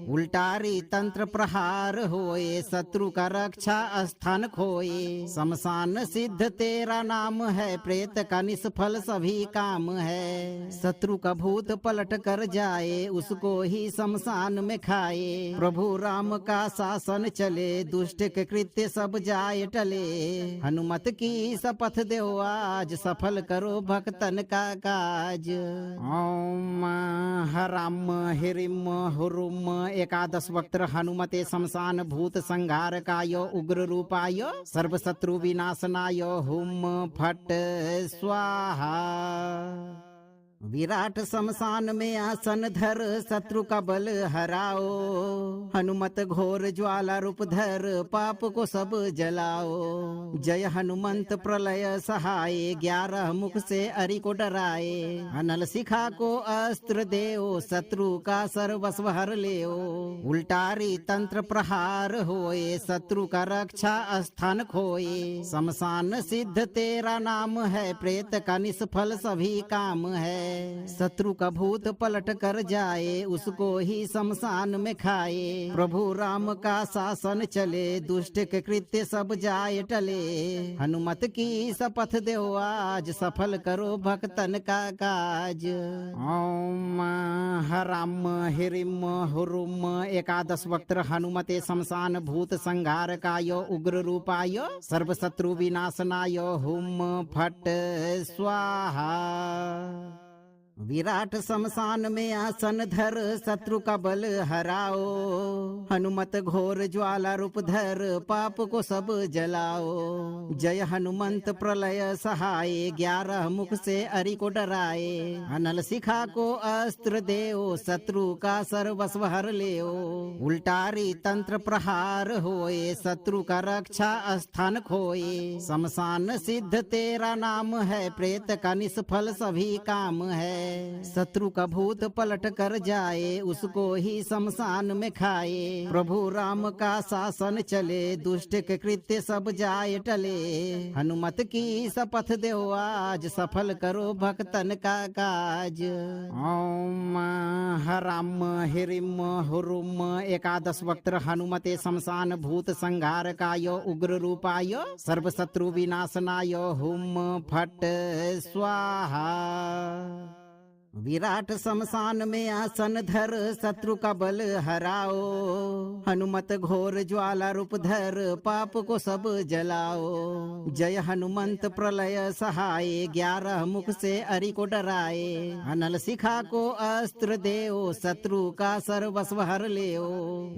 उल्टारी तंत्र प्रहार होए शत्रु का रक्षा स्थान खोए। शमशान सिद्ध तेरा नाम है प्रेत का निष्फल सभी काम है। है। शत्रु का भूत पलट कर जाए, उसको ही शमशान में खाए। प्रभु राम का शासन चले, दुष्ट के कृत्य सब जाए टले। हनुमत की शपथ दो आज, सफल करो भक्तन का काज। ओम हराम हिरिम हुरुम एकादश वक्त्र हनुमते शमशान भूत संहारकाय उग्र रूपाय सर्व शत्रु विनाशनाय हुम फट स्वाहा। विराट शमशान में आसन धर, शत्रु का बल हराओ। हनुमत घोर ज्वाला रूप धर, पाप को सब जलाओ। जय हनुमंत प्रलय सहाय, 11 मुख से अरि को डराए। अनल शिखा को अस्त्र देओ, शत्रु का सर्वस्व हर लेओ। उल्टारी तंत्र प्रहार होए, शत्रु का रक्षा स्थान खोए। शमशान सिद्ध तेरा नाम है, प्रेत का निष्फल सभी काम है। शत्रु का भूत पलट कर जाए, उसको ही शमशान में खाए। प्रभु राम का शासन चले, दुष्ट के कृत्य सब जाए टले। हनुमत की शपथ दो आज, सफल करो भक्तन का काज। ओम हराम हिरिम हुरुम एकादश वक्त्र हनुमते शमशान भूत संहारकाय उग्र रूपाय सर्व शत्रु विनाशनाय हुम फट स्वाहा। विराट शमशान में आसन धर, शत्रु का बल हराओ। हनुमत घोर ज्वाला रूप धर, पाप को सब जलाओ। जय हनुमंत प्रलय सहाय, 11 मुख से अरि को डराए। अनल शिखा को अस्त्र देओ, शत्रु का सर्वस्व हर लेओ। उल्टारी तंत्र प्रहार होए, शत्रु का रक्षा स्थान खोए। शमशान सिद्ध तेरा नाम है, प्रेत का निष्फल सभी काम है। शत्रु का भूत पलट कर जाए, उसको ही शमशान में खाए। प्रभु राम का शासन चले, दुष्ट के कृत्य सब जाए टले। हनुमत की शपथ दो आज, सफल करो भक्तन का काज। ओम हराम हिरिम हुरुम एकादश वक्त्र हनुमते शमशान भूत संहारकाय उग्र रूपाय सर्व शत्रु विनाशनाय हुम फट स्वाहा। विराट शमशान में आसन धर, शत्रु का बल हराओ। हनुमत घोर ज्वाला रूप धर, पाप को सब जलाओ। जय हनुमंत प्रलय सहाय, 11 मुख से अरि को डराए। अनल शिखा को अस्त्र देओ, शत्रु का सर्वस्व हर लेओ।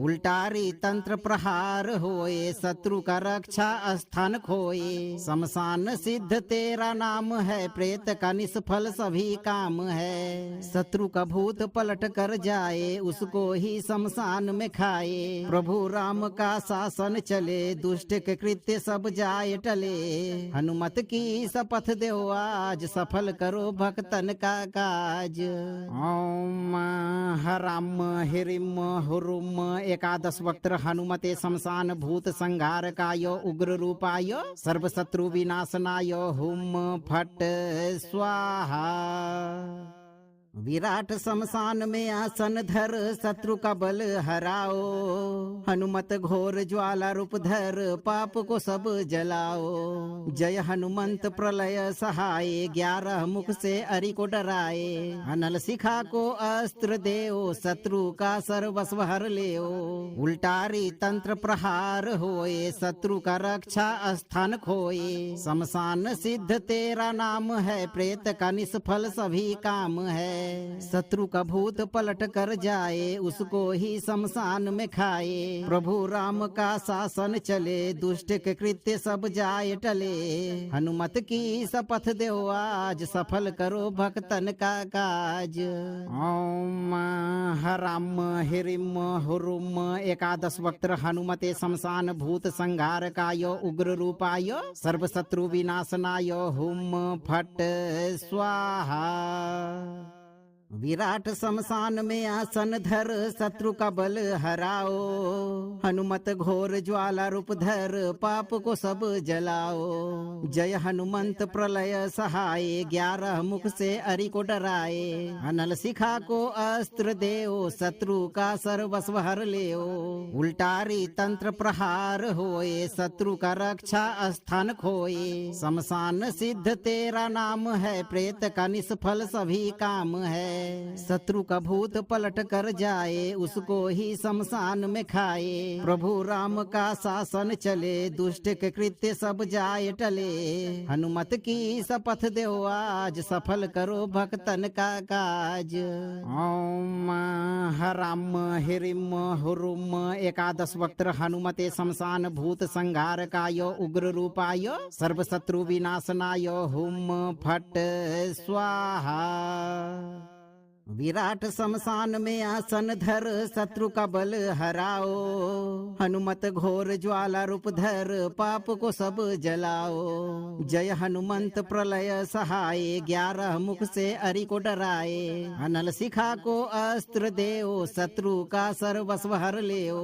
उल्टारी तंत्र प्रहार होए, शत्रु का रक्षा स्थान खोए। शमशान सिद्ध तेरा नाम है, प्रेत का निष्फल सभी काम है। शत्रु का भूत पलट कर जाए, उसको ही शमशान में खाए। प्रभु राम का शासन चले, दुष्ट के कृत्य सब जाए टले। हनुमत की शपथ दो आज, सफल करो भक्तन का काज। ओम हराम हिरिम हुरुम एकादश वक्त्र हनुमते शमशान भूत संहारकाय उग्र रूपाय सर्व शत्रु विनाशनाय हुम फट स्वाहा। विराट शमशान में आसन धर, शत्रु का बल हराओ। हनुमत घोर ज्वाला रूप धर, पाप को सब जलाओ। जय हनुमंत प्रलय सहाय, 11 मुख से अरि को डराए। अनल शिखा को अस्त्र देओ, शत्रु का सर्वस्व हर लेओ। उल्टारी तंत्र प्रहार होए, शत्रु का रक्षा स्थान खोए। शमशान सिद्ध तेरा नाम है, प्रेत का निष्फल सभी काम है। शत्रु का भूत पलट कर जाए, उसको ही शमशान में खाए। प्रभु राम का शासन चले, दुष्ट के कृत्य सब जाए टले। हनुमत की शपथ दो आज, सफल करो भक्तन का काज। ओम हराम हिरिम हुरुम एकादश वक्त्र हनुमते शमशान भूत संहारकाय उग्र रूपाय सर्व शत्रु विनाशनाय हुम फट स्वाहा। विराट शमशान में आसन धर शत्रु का बल हराओ। हनुमत घोर ज्वाला रूप धर पाप को सब जलाओ। जय हनुमंत प्रलय सहाय 11 मुख से अरि को डराए। अनल शिखा को अस्त्र देओ शत्रु का सर्वस्व हर लेओ। उल्टारी तंत्र प्रहार होए शत्रु का रक्षा स्थान खोए। शमशान सिद्ध तेरा नाम है प्रेत का निष्फल सभी काम है। शत्रु का भूत पलट कर जाए उसको ही शमशान में खाए। प्रभु राम का शासन चले दुष्ट के कृत्य सब जाए टले। हनुमत की शपथ दो आज सफल करो भक्तन का काज। ओम हराम हिरिम हुरुम 11 वक्त्र हनुमते शमशान भूत संहार काय उग्र रूपाय सर्व शत्रु विनाशनाय हुम फट स्वाहा। विराट शमशान में आसन धर शत्रु का बल हराओ। हनुमत घोर ज्वाला रूप धर पाप को सब जलाओ। जय हनुमंत प्रलय सहाय 11 मुख से अरि को डराए। अनल शिखा को अस्त्र देओ शत्रु का सर्वस्व हर लेओ।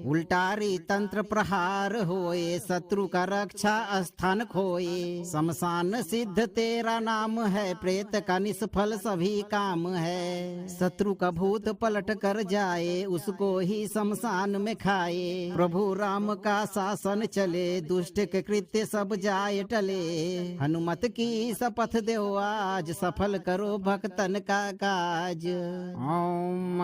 उल्टारी तंत्र प्रहार होए शत्रु का रक्षा स्थान खोए। शमशान सिद्ध तेरा नाम है प्रेत का निष्फल सभी काम है। शत्रु का भूत पलट कर जाए उसको ही शमशान में खाए। प्रभु राम का शासन चले दुष्ट के कृत्य सब जाए टले। हनुमत की शपथ दो आज सफल करो भक्तन का काज। ओम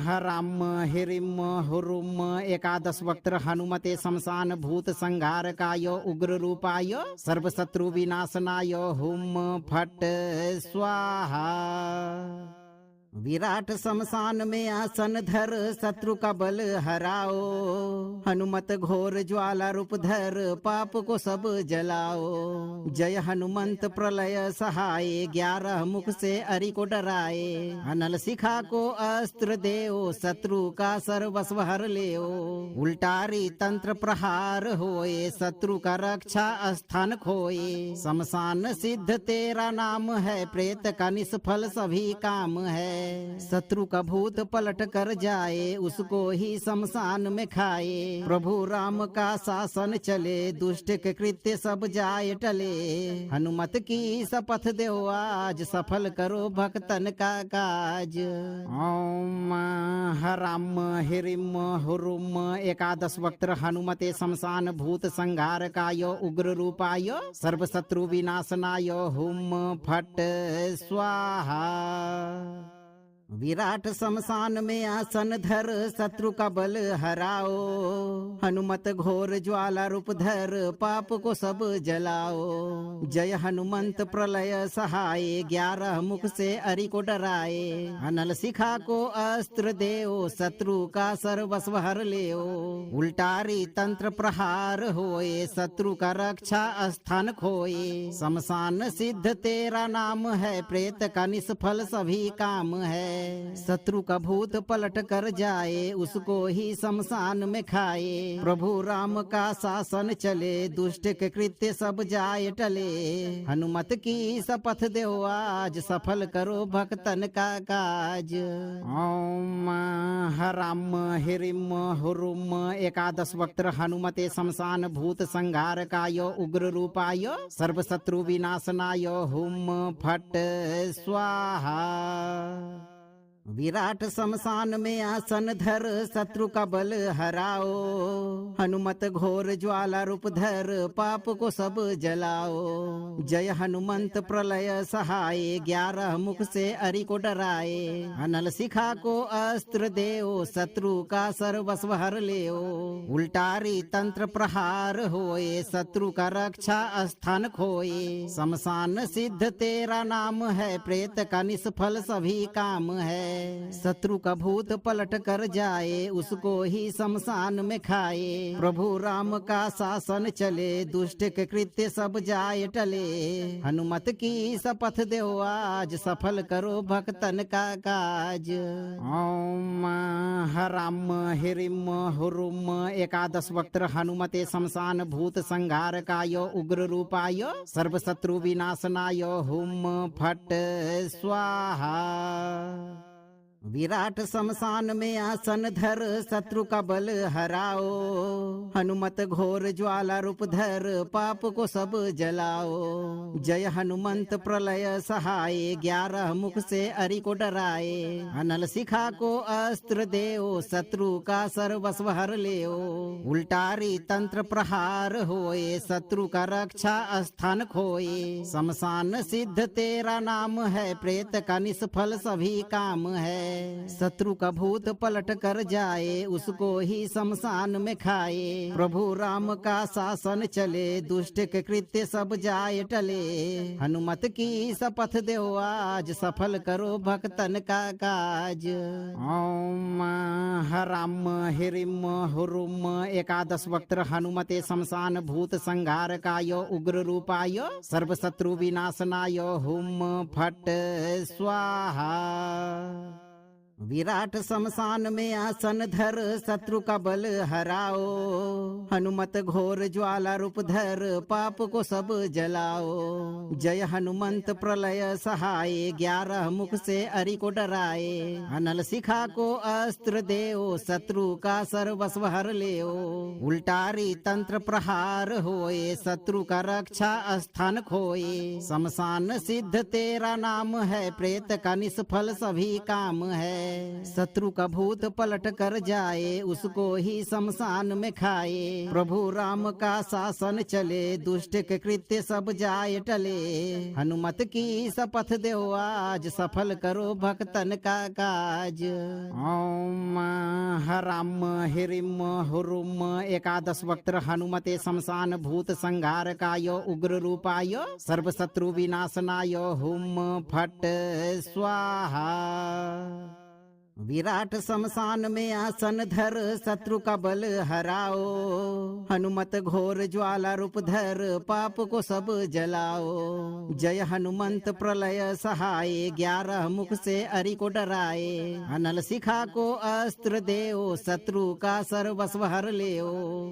हराम हिरिम हुरुम 11 वक्त्र हनुमते शमशान भूत संहार काय उग्र रूपाय सर्व शत्रु विनाशनाय हुम फट स्वाहा। विराट शमशान में आसन धर शत्रु का बल हराओ। हनुमत घोर ज्वाला रूप धर पाप को सब जलाओ। जय हनुमंत प्रलय सहाय 11 मुख से अरि को डराए। अनल शिखा को अस्त्र देओ शत्रु का सर्वस्व हर लेओ। उल्टारी तंत्र प्रहार होए शत्रु का रक्षा स्थान खोए। शमशान सिद्ध तेरा नाम है प्रेत का निष्फल सभी काम है। शत्रु का भूत पलट कर जाए उसको ही शमशान में खाए। प्रभु राम का शासन चले दुष्ट के कृत्य सब जाए टले। हनुमत की शपथ दो आज सफल करो भक्तन का काज। ओम हराम हिरिम हुरुम 11 वक्त्र हनुमते शमशान भूत संहार काय उग्र रूपाय सर्व शत्रु विनाशनाय हुम फट स्वाहा। विराट शमशान में आसन धर शत्रु का बल हराओ। हनुमत घोर ज्वाला रूप धर पाप को सब जलाओ। जय हनुमंत प्रलय सहाय 11 मुख से अरि को डराए। अनल शिखा को अस्त्र देओ शत्रु का सर्वस्व हर लेओ। उल्टारी तंत्र प्रहार होए शत्रु का रक्षा स्थान खोए। शमशान सिद्ध तेरा नाम है प्रेत का निष्फल सभी काम है। शत्रु का भूत पलट कर जाए उसको ही शमशान में खाए। प्रभु राम का शासन चले दुष्ट के कृत्य सब जाए टले। हनुमत की शपथ दो आज सफल करो भक्तन का काज। ओम हराम हिरिम हुरुम 11 वक्त्र हनुमते शमशान भूत संहार काय उग्र रूपाय सर्व शत्रु विनाशनाय हुम फट स्वाहा। विराट शमशान में आसन धर शत्रु का बल हराओ। हनुमत घोर ज्वाला रूप धर पाप को सब जलाओ। जय हनुमंत प्रलय सहाय 11 मुख से अरि को डराए। अनल शिखा को अस्त्र देओ शत्रु का सर्वस्व हर लेओ। उल्टारी तंत्र प्रहार होए शत्रु का रक्षा स्थान खोए। शमशान सिद्ध तेरा नाम है प्रेत का निष्फल सभी काम है। शत्रु का भूत पलट कर जाए उसको ही शमशान में खाए। प्रभु राम का शासन चले दुष्ट के कृत्य सब जाए टले। हनुमत की शपथ दो आज सफल करो भक्तन का काज। ओम हराम हिरिम हुरुम एकादश वक्त्र हनुमते शमशान भूत संहारकाय उग्र रूपाय सर्व शत्रु विनाशनाय हुम फट स्वाहा। विराट शमशान में आसन धर शत्रु का बल हराओ। हनुमत घोर ज्वाला रूप धर पाप को सब जलाओ। जय हनुमंत प्रलय सहाय 11 मुख से अरि को डराए। अनल शिखा को अस्त्र देओ शत्रु का सर्वस्व हर लेओ। उल्टारी तंत्र प्रहार होए शत्रु का रक्षा स्थान खोए। शमशान सिद्ध तेरा नाम है प्रेत का निष्फल सभी काम है। शत्रु का भूत पलट कर जाए उसको ही शमशान में खाए। प्रभु राम का शासन चले दुष्ट के कृत्य सब जाए टले। हनुमत की शपथ दो आज सफल करो भक्तन का काज। ओम हराम हिरिम हुरुम एकादश वक्त्र हनुमते शमशान भूत संहारकाय उग्र रूपाय सर्व शत्रु विनाशनाय हुम फट स्वाहा। विराट शमशान में आसन धर शत्रु का बल हराओ। हनुमत घोर ज्वाला रूप धर पाप को सब जलाओ। जय हनुमंत प्रलय सहाय 11 मुख से अरि को डराए। अनल शिखा को अस्त्र देओ शत्रु का सर्वस्व हर लेओ। उल्टारी तंत्र प्रहार होए शत्रु का रक्षा स्थान खोए। शमशान सिद्ध तेरा नाम है प्रेत का निष्फल सभी काम है। शत्रु का भूत पलट कर जाए उसको ही शमशान में खाए। प्रभु राम का शासन चले दुष्ट के कृत्य सब जाए टले। हनुमत की शपथ दो आज सफल करो भक्तन का काज। ओम हराम हिरिम हुरुम एकादश वक्त्र हनुमते शमशान भूत संहारकाय उग्र रूपाय सर्व शत्रु विनाशनाय हुम फट स्वाहा। विराट शमशान में आसन धर शत्रु का बल हराओ। हनुमत घोर ज्वाला रूप धर पाप को सब जलाओ। जय हनुमंत प्रलय सहाय 11 मुख से अरि को डराए। अनल शिखा को अस्त्र देओ शत्रु का सर्वस्व हर लेओ।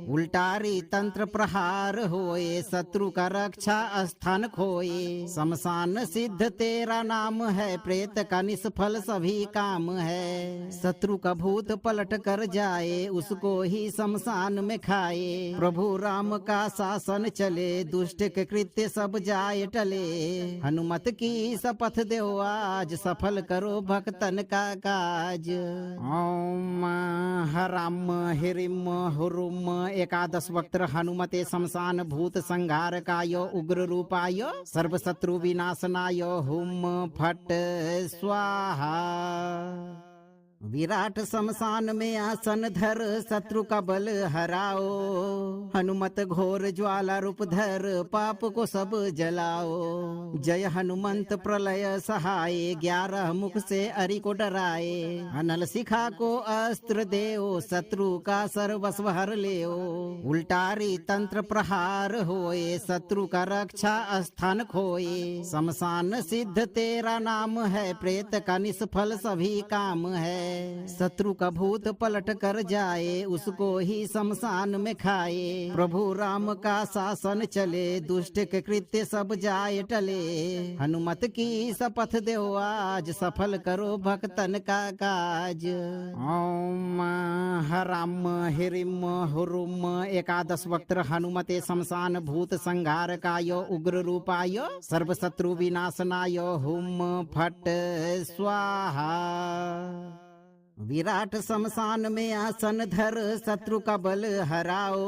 उल्टारी तंत्र प्रहार होए शत्रु का रक्षा स्थान खोए। शमशान सिद्ध तेरा नाम है प्रेत का निष्फल सभी काम है। शत्रु का भूत पलट कर जाए उसको ही शमशान में खाए। प्रभु राम का शासन चले दुष्ट के कृत्य सब जाए टले। हनुमत की शपथ दो आज सफल करो भक्तन का काज। ओम हराम हिरिम हुरुम एकादश वक्त्र हनुमते शमशान भूत संहारकाय उग्र रूपाय सर्व शत्रु विनाशनाय हुम फट स्वाहा। विराट शमशान में आसन धर शत्रु का बल हराओ। हनुमत घोर ज्वाला रूप धर पाप को सब जलाओ। जय हनुमंत प्रलय सहाय 11 मुख से अरि को डराए। अनल शिखा को अस्त्र देओ शत्रु का सर्वस्व हर लेओ। उल्टारी तंत्र प्रहार होए शत्रु का रक्षा स्थान खोए। शमशान सिद्ध तेरा नाम है प्रेत का निष्फल सभी काम है। शत्रु का भूत पलट कर जाए उसको ही शमशान में खाए। प्रभु राम का शासन चले दुष्ट के कृत्य सब जाए टले। हनुमत की शपथ दो आज सफल करो भक्तन का काज। ओम हराम हिरिम हुरुम एकादश वक्त्र हनुमते शमशान भूत संहारकाय उग्र रूपाय सर्व शत्रु विनाशनाय हुम फट स्वाहा। विराट शमशान में आसन धर शत्रु का बल हराओ।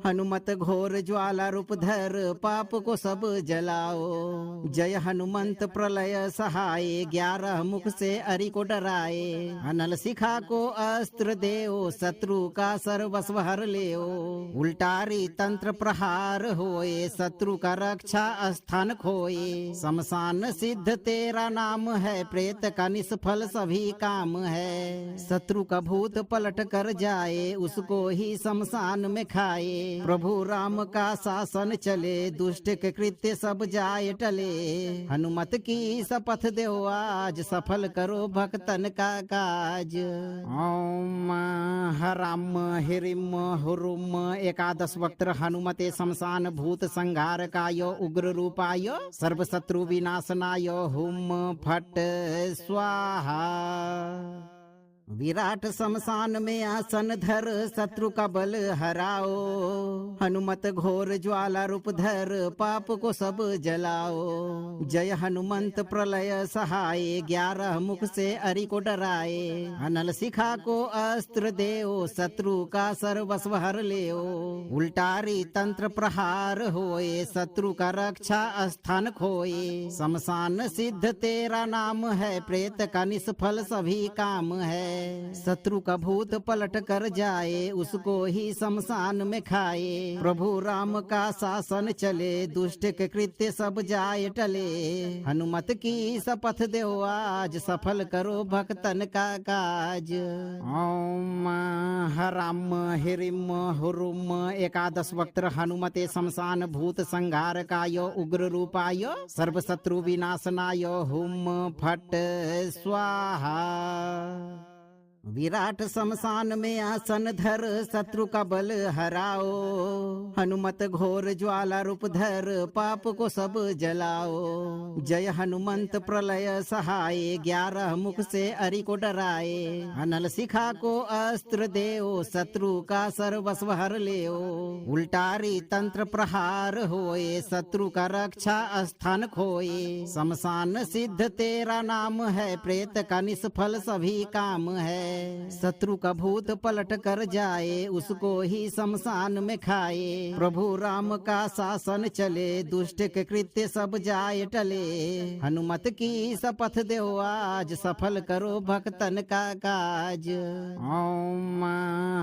हनुमत घोर ज्वाला रूप धर पाप को सब जलाओ। जय हनुमंत प्रलय सहाय 11 मुख से अरि को डराए। अनल शिखा को अस्त्र देओ शत्रु का सर्वस्व हर लेओ। उल्टारी तंत्र प्रहार होए शत्रु का रक्षा स्थान खोए। शमशान सिद्ध तेरा नाम है प्रेत का निष्फल सभी काम है। शत्रु का भूत पलट कर जाए उसको ही शमशान में खाए। प्रभु राम का शासन चले दुष्ट के कृत्य सब जाए टले। हनुमत की शपथ दो आज सफल करो भक्तन का काज। ओम हराम हिरिम हुरुम 11 वक्त हनुमते शमशान भूत संहार काय उग्र रूपाय सर्व शत्रु विनाशनाय हुम फट स्वाहा। विराट शमशान में आसन धर शत्रु का बल हराओ। हनुमत घोर ज्वाला रूप धर पाप को सब जलाओ। जय हनुमंत प्रलय सहाय 11 मुख से अरि को डराए। अनल शिखा को अस्त्र देओ शत्रु का सर्वस्व हर लेओ। उल्टारी तंत्र प्रहार होए शत्रु का रक्षा स्थान खोए। शमशान सिद्ध तेरा नाम है प्रेत का निष्फल सभी काम है। शत्रु का भूत पलट कर जाए उसको ही शमशान में खाए। प्रभु राम का शासन चले दुष्ट के कृत्य सब जाए टले। हनुमत की शपथ दो आज सफल करो भक्तन का काज। ओम हराम हिरिम हुरुम 11 वक्त हनुमते शमशान भूत संहार काय उग्र रूपाय सर्व शत्रु विनाशनाय हुम फट स्वाहा। विराट शमशान में आसन धर शत्रु का बल हराओ। हनुमत घोर ज्वाला रूप धर पाप को सब जलाओ। जय हनुमंत प्रलय सहाय 11 मुख से अरि को डराए। अनल शिखा को अस्त्र देओ शत्रु का सर्वस्व हर लेओ। उल्टारी तंत्र प्रहार होए शत्रु का रक्षा स्थान खोए। शमशान सिद्ध तेरा नाम है प्रेत का निष्फल सभी काम है। शत्रु का भूत पलट कर जाए उसको ही शमशान में खाए। प्रभु राम का शासन चले दुष्ट के कृत्य सब जाए टले। हनुमत की शपथ दो आज सफल करो भक्तन का काज। ओम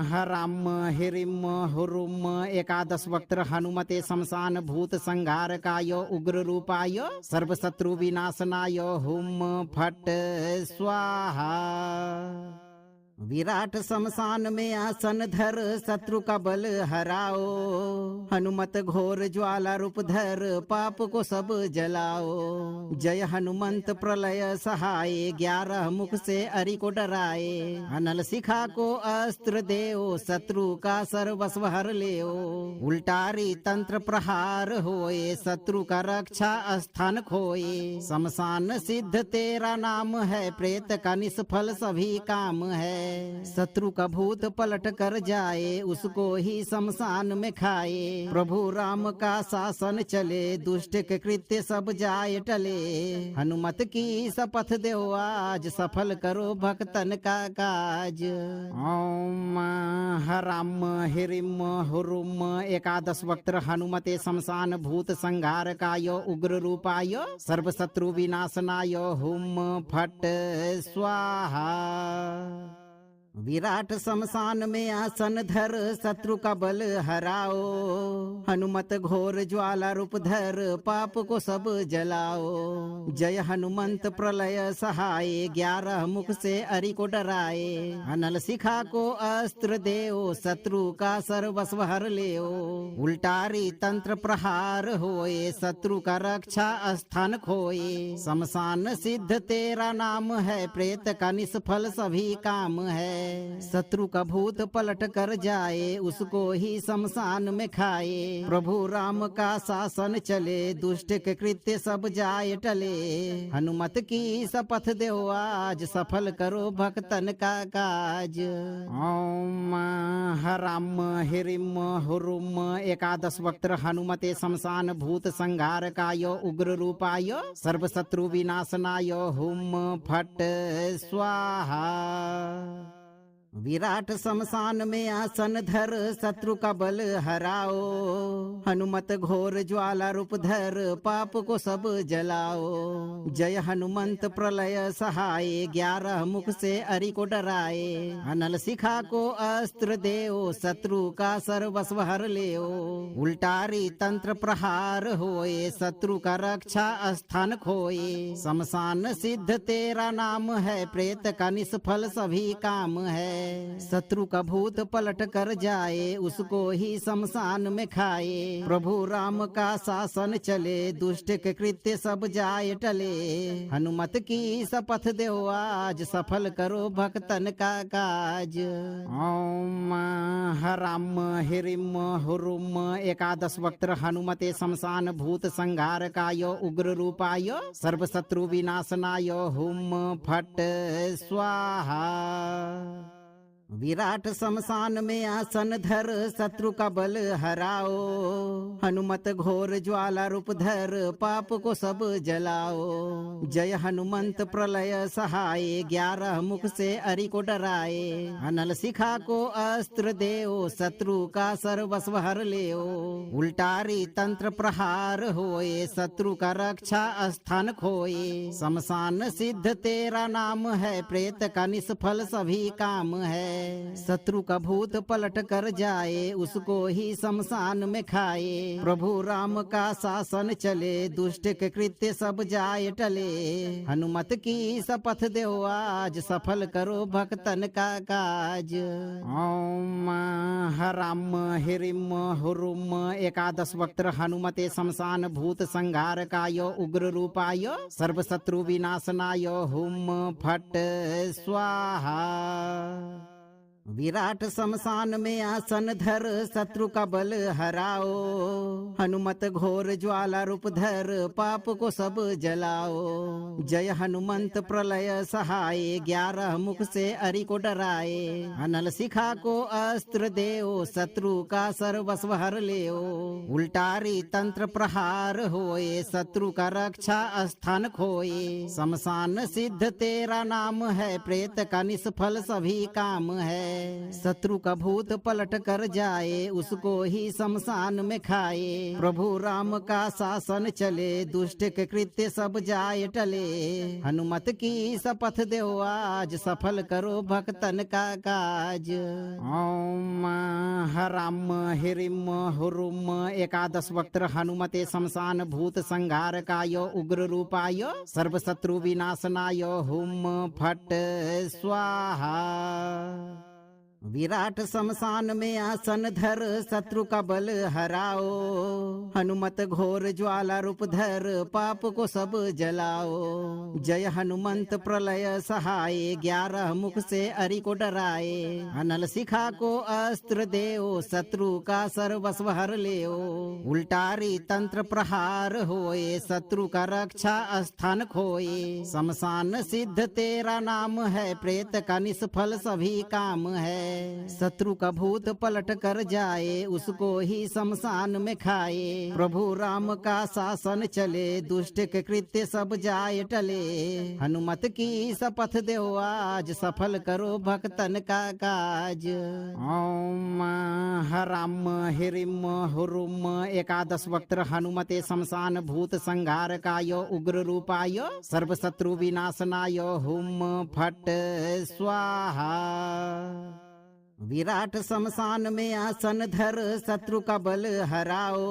हराम हिरिम हुरुम 11 वक्त हनुमते शमशान भूत संहार काय उग्र रूपाय सर्व शत्रु विनाशनाय हुम फट स्वाहा। विराट शमशान में आसन धर शत्रु का बल हराओ। हनुमत घोर ज्वाला रूप धर पाप को सब जलाओ। जय हनुमंत प्रलय सहाय 11 मुख से अरि को डराए। अनल शिखा को अस्त्र देओ शत्रु का सर्वस्व हर लेओ। उल्टारी तंत्र प्रहार होए शत्रु का रक्षा स्थान खोए। शमशान सिद्ध तेरा नाम है प्रेत का निष्फल सभी काम है। शत्रु का भूत पलट कर जाए उसको ही शमशान में खाए। प्रभु राम का शासन चले दुष्ट के कृत्य सब जाए टले। हनुमत की शपथ दो आज सफल करो भक्तन का काज। ओम हराम हिरिम हुरुम 11 वक्त हनुमते शमशान भूत संहार काय उग्र रूपाय सर्व शत्रु विनाशनाय हुम फट स्वाहा। विराट शमशान में आसन धर शत्रु का बल हराओ। हनुमत घोर ज्वाला रूप धर पाप को सब जलाओ। जय हनुमंत प्रलय सहाय 11 मुख से अरि को डराए। अनल शिखा को अस्त्र देओ शत्रु का सर्वस्व हर लेओ। उल्टारी तंत्र प्रहार होए शत्रु का रक्षा स्थान खोए। शमशान सिद्ध तेरा नाम है प्रेत का निष्फल सभी काम है। शत्रु का भूत पलट कर जाए, उसको ही शमशान में खाए। प्रभु राम का शासन चले, दुष्ट के कृत्य सब जाए टले। हनुमत की शपथ दो आज, सफल करो भक्तन का काज। ओम हराम हिरिम हुरुम एकादश वक्त्र हनुमते शमशान भूत संहारकाय उग्र रूपाय सर्व शत्रु विनाशनाय हुम फट स्वाहा। विराट शमशान में आसन धर, शत्रु का बल हराओ। हनुमत घोर ज्वाला रूप धर, पाप को सब जलाओ। जय हनुमंत प्रलय सहाय, 11 मुख से अरि को डराए। अनल शिखा को अस्त्र देओ, शत्रु का सर्वस्व हर लेओ। उल्टारी तंत्र प्रहार होए, शत्रु का रक्षा स्थान खोए। शमशान सिद्ध तेरा नाम है, प्रेत का निष्फल सभी काम है। शत्रु का भूत पलट कर जाए, उसको ही शमशान में खाए। प्रभु राम का शासन चले, दुष्ट के कृत्य सब जाए टले। हनुमत की शपथ दो आज, सफल करो भक्तन का काज। ओम हराम हिरिम हुरुम एकादश वक्त्र हनुमते शमशान भूत संहारकाय उग्र रूपाय सर्व शत्रु विनाशनाय हुम फट स्वाहा। विराट शमशान में आसन धर, शत्रु का बल हराओ। हनुमत घोर ज्वाला रूप धर, पाप को सब जलाओ। जय हनुमंत प्रलय सहाय, 11 मुख से अरि को डराए। अनल शिखा को अस्त्र देओ, शत्रु का सर्वस्व हर लेओ। उल्टारी तंत्र प्रहार होए, शत्रु का रक्षा स्थान खोए। शमशान सिद्ध तेरा नाम है, प्रेत का निष्फल सभी काम है। शत्रु का भूत पलट कर जाए, उसको ही शमशान में खाए। प्रभु राम का शासन चले, दुष्ट के कृत्य सब जाए टले। हनुमत की शपथ दो आज, सफल करो भक्तन का काज। ओम हराम हिरिम हुरुम एकादश वक्त्र हनुमते शमशान भूत संहारकाय उग्र रूपाय सर्व शत्रु विनाशनाय हुम फट स्वाहा। विराट शमशान में आसन धर, शत्रु का बल हराओ। हनुमत घोर ज्वाला रूप धर, पाप को सब जलाओ। जय हनुमंत प्रलय सहाय, 11 मुख से अरि को डराए। अनल शिखा को अस्त्र देओ, शत्रु का सर्वस्व हर लेओ। उल्टारी तंत्र प्रहार होए, शत्रु का रक्षा स्थान खोए। शमशान सिद्ध तेरा नाम है, प्रेत का निष्फल सभी काम है। शत्रु का भूत पलट कर जाए, उसको ही शमशान में खाए। प्रभु राम का शासन चले, दुष्ट के कृत्य सब जाए टले। हनुमत की शपथ दो आज, सफल करो भक्तन का काज। ओम हराम हिरिम हुरुम एकादश वक्त्र हनुमते शमशान भूत संहारकाय उग्र रूपाय सर्व शत्रु विनाशनाय हुम फट स्वाहा। विराट शमशान में आसन धर, शत्रु का बल हराओ। हनुमत घोर ज्वाला रूप धर, पाप को सब जलाओ। जय हनुमंत प्रलय सहाय, 11 मुख से अरि को डराए। अनल शिखा को अस्त्र देओ, शत्रु का सर्वस्व हर लेओ। उल्टारी तंत्र प्रहार होए, शत्रु का रक्षा स्थान खोए। शमशान सिद्ध तेरा नाम है, प्रेत का निष्फल सभी काम है। शत्रु का भूत पलट कर जाए, उसको ही शमशान में खाए। प्रभु राम का शासन चले, दुष्ट के कृत्य सब जाए टले। हनुमत की शपथ दो आज, सफल करो भक्तन का काज। ओम हराम हिरिम हुरुम एकादश वक्त्र हनुमते शमशान भूत संहारकाय उग्र रूपाय सर्व शत्रु विनाशनाय हुम फट स्वाहा। विराट शमशान में आसन धर शत्रु का बल हराओ।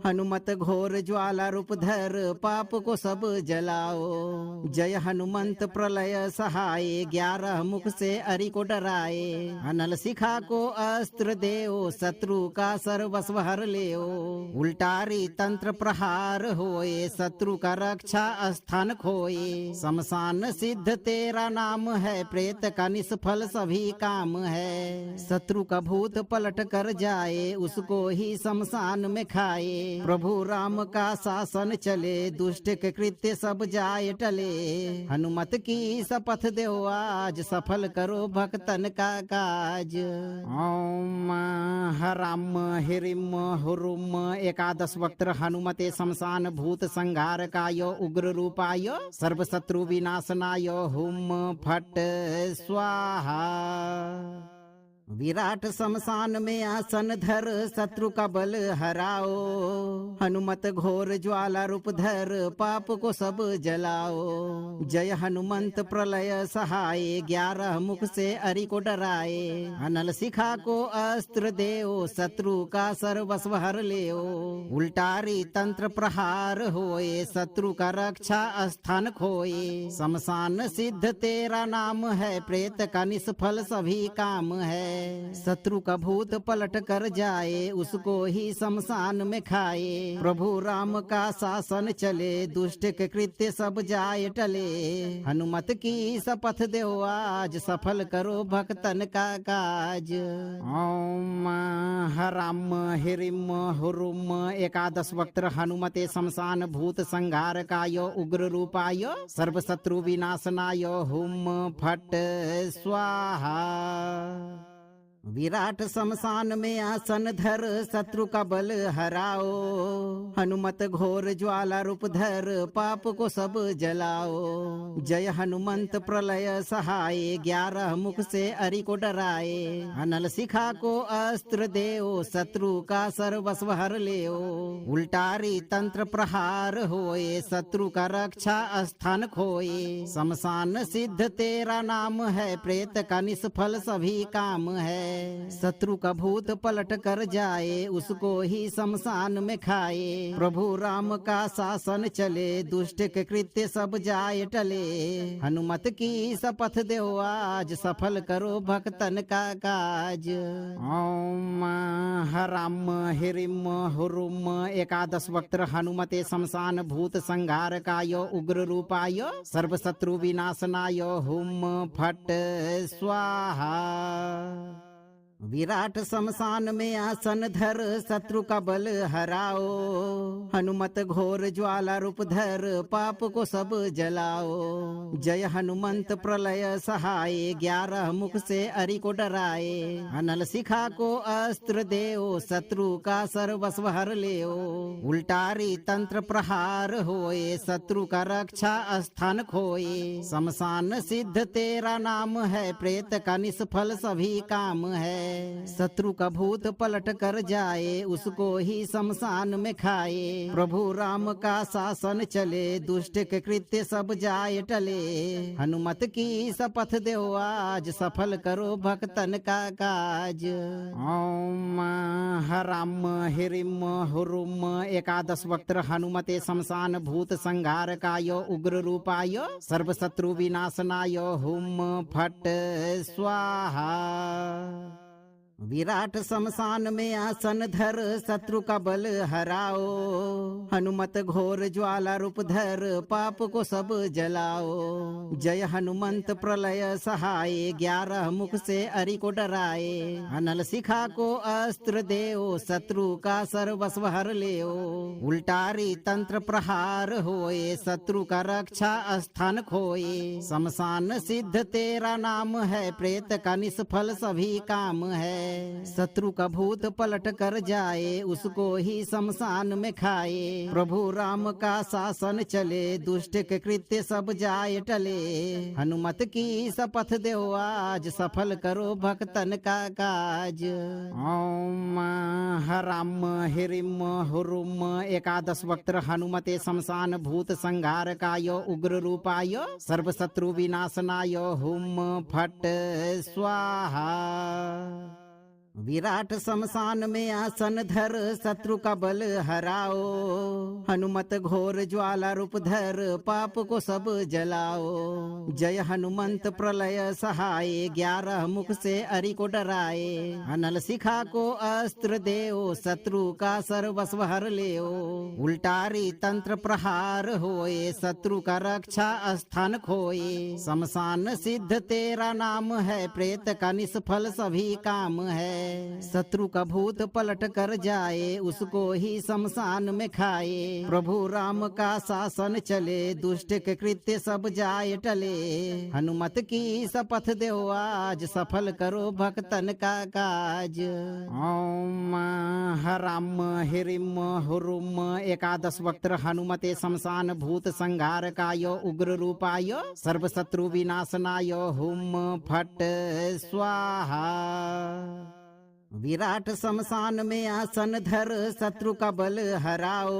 हनुमत घोर ज्वाला रूप धर पाप को सब जलाओ। जय हनुमंत प्रलय सहाय 11 मुख से अरि को डराए। अनल शिखा को अस्त्र देओ शत्रु का सर्वस्व हर लेओ। उल्टारी तंत्र प्रहार होए शत्रु का रक्षा स्थान खोए। शमशान सिद्ध तेरा नाम है प्रेत का निष्फल सभी काम है। शत्रु का भूत पलट कर जाए उसको ही शमशान में खाए। प्रभु राम का शासन चले दुष्ट के कृत्य सब जाए टले। हनुमत की शपथ दो आज सफल करो भक्तन का काज। ओम हराम हिरिम हुरुम एकादश वक्त हनुमते शमशान भूत संहार काय उग्र रूपाय सर्व शत्रु विनाशनाय हुम फट स्वाहा। विराट शमशान में आसन धर शत्रु का बल हराओ। हनुमत घोर ज्वाला रूप धर पाप को सब जलाओ। जय हनुमंत प्रलय सहाय 11 मुख से अरि को डराए। अनल शिखा को अस्त्र देओ शत्रु का सर्वस्व हर लेओ। उल्टारी तंत्र प्रहार होए शत्रु का रक्षा स्थान खोए। शमशान सिद्ध तेरा नाम है प्रेत का निष्फल सभी काम है। शत्रु का भूत पलट कर जाए उसको ही शमशान में खाए। प्रभु राम का शासन चले दुष्ट के कृत्य सब जाए टले। हनुमत की शपथ दो आज सफल करो भक्तन का काज। ओम हराम हिरिम हुरुम एकादश वक्त हनुमते शमशान भूत संहार काय उग्र रूपाय सर्व शत्रु विनाशनाय हुम फट स्वाहा। विराट शमशान में आसन धर शत्रु का बल हराओ। हनुमत घोर ज्वाला रूप धर पाप को सब जलाओ। जय हनुमंत प्रलय सहाय 11 मुख से अरि को डराए। अनल शिखा को अस्त्र देओ शत्रु का सर्वस्व हर लेओ। उल्टारी तंत्र प्रहार होए शत्रु का रक्षा स्थान खोए। शमशान सिद्ध तेरा नाम है प्रेत का निष्फल सभी काम है। शत्रु का भूत पलट कर जाए उसको ही शमशान में खाए। प्रभु राम का शासन चले दुष्ट के कृत्य सब जाए टले। हनुमत की शपथ दो आज सफल करो भक्तन का काज। ओम हराम हिरिम हुरुम एकादश वक्त हनुमते शमशान भूत संहार काय उग्र रूपाय सर्व शत्रु विनाशनाय हुम फट स्वाहा। विराट शमशान में आसन धर शत्रु का बल हराओ। हनुमत घोर ज्वाला रूप धर पाप को सब जलाओ। जय हनुमंत प्रलय सहाय 11 मुख से अरि को डराए। अनल शिखा को अस्त्र देओ शत्रु का सर्वस्व हर लेओ। उल्टारी तंत्र प्रहार होए शत्रु का रक्षा स्थान खोए। शमशान सिद्ध तेरा नाम है प्रेत का निष्फल सभी काम है। शत्रु का भूत पलट कर जाए उसको ही शमशान में खाए। प्रभु राम का शासन चले दुष्ट के कृत्य सब जाए टले। हनुमत की शपथ दो आज सफल करो भक्तन का काज। ओम हराम हिरिम हुरुम एकादश वक्त हनुमते शमशान भूत संहार काय उग्र रूपाय सर्व शत्रु विनाशनाय हुम फट स्वाहा। विराट शमशान में आसन धर शत्रु का बल हराओ। हनुमत घोर ज्वाला रूप धर पाप को सब जलाओ। जय हनुमंत प्रलय सहाय 11 मुख से अरि को डराए। अनल शिखा को अस्त्र देओ शत्रु का सर्वस्व हर लेओ। उल्टारी तंत्र प्रहार होए शत्रु का रक्षा स्थान खोए। शमशान सिद्ध तेरा नाम है प्रेत का निष्फल सभी काम है। शत्रु का भूत पलट कर जाए उसको ही शमशान में खाए। प्रभु राम का शासन चले दुष्ट के कृत्य सब जाए टले। हनुमत की शपथ दो आज सफल करो भक्तन का काज। ओम हराम हिरिम हुरुम एकादश वक्त्र हनुमते शमशान भूत संहारकाय उग्र रूपाय सर्व शत्रु विनाशनाय हुम फट स्वाहा। विराट शमशान में आसन धर शत्रु का बल हराओ। हनुमत घोर ज्वाला रूप धर पाप को सब जलाओ। जय हनुमंत प्रलय सहाय 11 मुख से अरि को डराए। अनल शिखा को अस्त्र देओ शत्रु का सर्वस्व हर लेओ। उल्टारी तंत्र प्रहार होए शत्रु का रक्षा स्थान खोए। शमशान सिद्ध तेरा नाम है प्रेत का निष्फल सभी काम है। शत्रु का भूत पलट कर जाए उसको ही शमशान में खाए। प्रभु राम का शासन चले दुष्ट के कृत्य सब जाए टले। हनुमत की शपथ दो आज सफल करो भक्तन का काज। ओम हराम हिरिम हुरुम एकादश वक्त्र हनुमते शमशान भूत संहारकाय उग्र रूपाय सर्व शत्रु विनाशनाय हुम फट स्वाहा। विराट शमशान में आसन धर शत्रु का बल हराओ।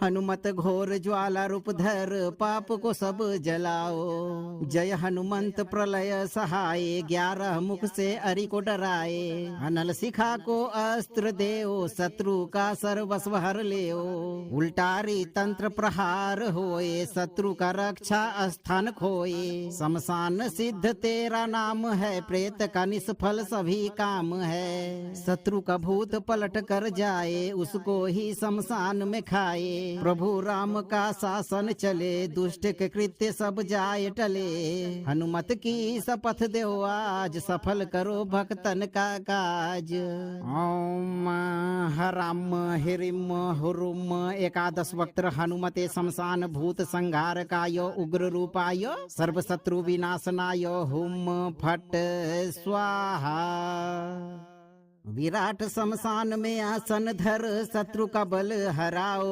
हनुमत घोर ज्वाला रूप धर पाप को सब जलाओ। जय हनुमंत प्रलय सहाय 11 मुख से अरि को डराए। अनल शिखा को अस्त्र देओ शत्रु का सर्वस्व हर लेओ। उल्टारी तंत्र प्रहार होए शत्रु का रक्षा स्थान खोए। शमशान सिद्ध तेरा नाम है प्रेत का निष्फल सभी काम है। शत्रु का भूत पलट कर जाए उसको ही शमशान में खाए। प्रभु राम का शासन चले दुष्ट के कृत्य सब जाए टले। हनुमत की शपथ दो आज सफल करो भक्तन का काज। ओम हराम हिरिम हुरुम एकादश वक्त्र हनुमते शमशान भूत संहारकाय उग्र रूपाय सर्व शत्रु विनाशनाय हुम फट स्वाहा। विराट शमशान में आसन धर शत्रु का बल हराओ।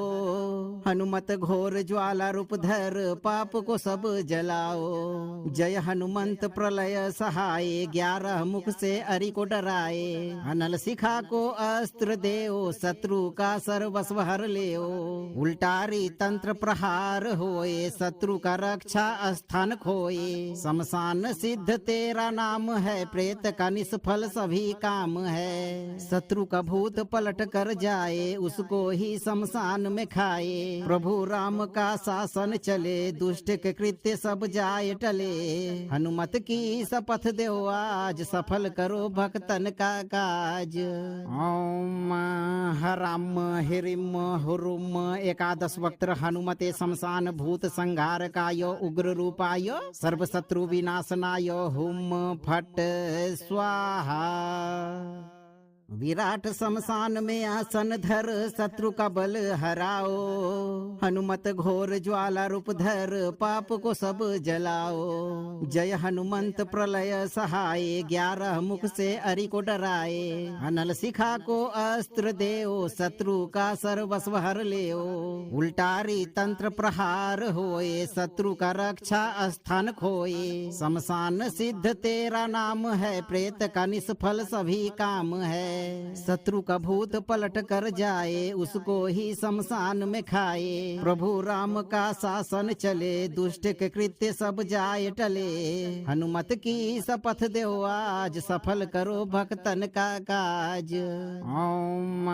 हनुमत घोर ज्वाला रूप धर पाप को सब जलाओ। जय हनुमंत प्रलय सहाय 11 मुख से अरि को डराए। अनल शिखा को अस्त्र देओ शत्रु का सर्वस्व हर लेओ। उल्टारी तंत्र प्रहार होए शत्रु का रक्षा स्थान खोए। शमशान सिद्ध तेरा नाम है प्रेत का निष्फल सभी काम है। शत्रु का भूत पलट कर जाए उसको ही शमशान में खाए। प्रभु राम का शासन चले दुष्ट के कृत्य सब जाए टले। हनुमत की शपथ दो आज सफल करो भक्तन का काज। ओम हराम हिरिम हुरुम एकादश वक्त्र हनुमते शमशान भूत संहारकाय उग्र रूपाय सर्व शत्रु विनाशनाय हुम फट स्वाहा। विराट शमशान में आसन धर शत्रु का बल हराओ। हनुमत घोर ज्वाला रूप धर पाप को सब जलाओ। जय हनुमंत प्रलय सहाय 11 मुख से अरि को डराए। अनल शिखा को अस्त्र देओ शत्रु का सर्वस्व हर लेओ। उल्टारी तंत्र प्रहार होए शत्रु का रक्षा स्थान खोए। शमशान सिद्ध तेरा नाम है प्रेत का निष्फल सभी काम है। शत्रु का भूत पलट कर जाए उसको ही शमशान में खाए। प्रभु राम का शासन चले दुष्ट के कृत्य सब जाए टले। हनुमत की शपथ दो आज सफल करो भक्तन का काज। ओम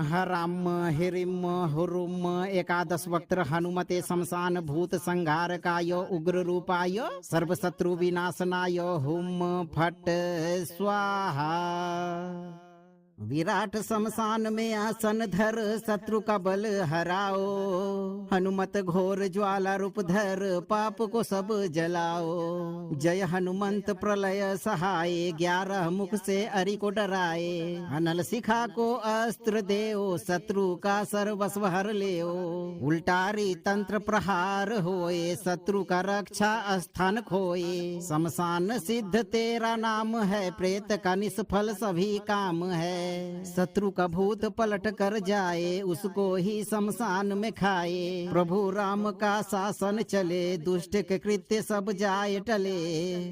हराम हिरिम हुरुम एकादश वक्त्र हनुमते शमशान भूत संहारकाय उग्र रूपाय सर्व शत्रु विनाशनाय हुम फट स्वाहा। विराट शमशान में आसन धर शत्रु का बल हराओ, हनुमत घोर ज्वाला रूप धर पाप को सब जलाओ। जय हनुमंत प्रलय सहाय 11 मुख से अरि को डराए, अनल शिखा को अस्त्र देओ शत्रु का सर्वस्व हर लेओ। उल्टारी तंत्र प्रहार होए शत्रु का रक्षा स्थान खोए। शमशान सिद्ध तेरा नाम है, प्रेत का निष्फल सभी काम है। शत्रु का भूत पलट कर जाए, उसको ही शमशान में खाए। प्रभु राम का शासन चले, दुष्ट के कृत्य सब जाए टले।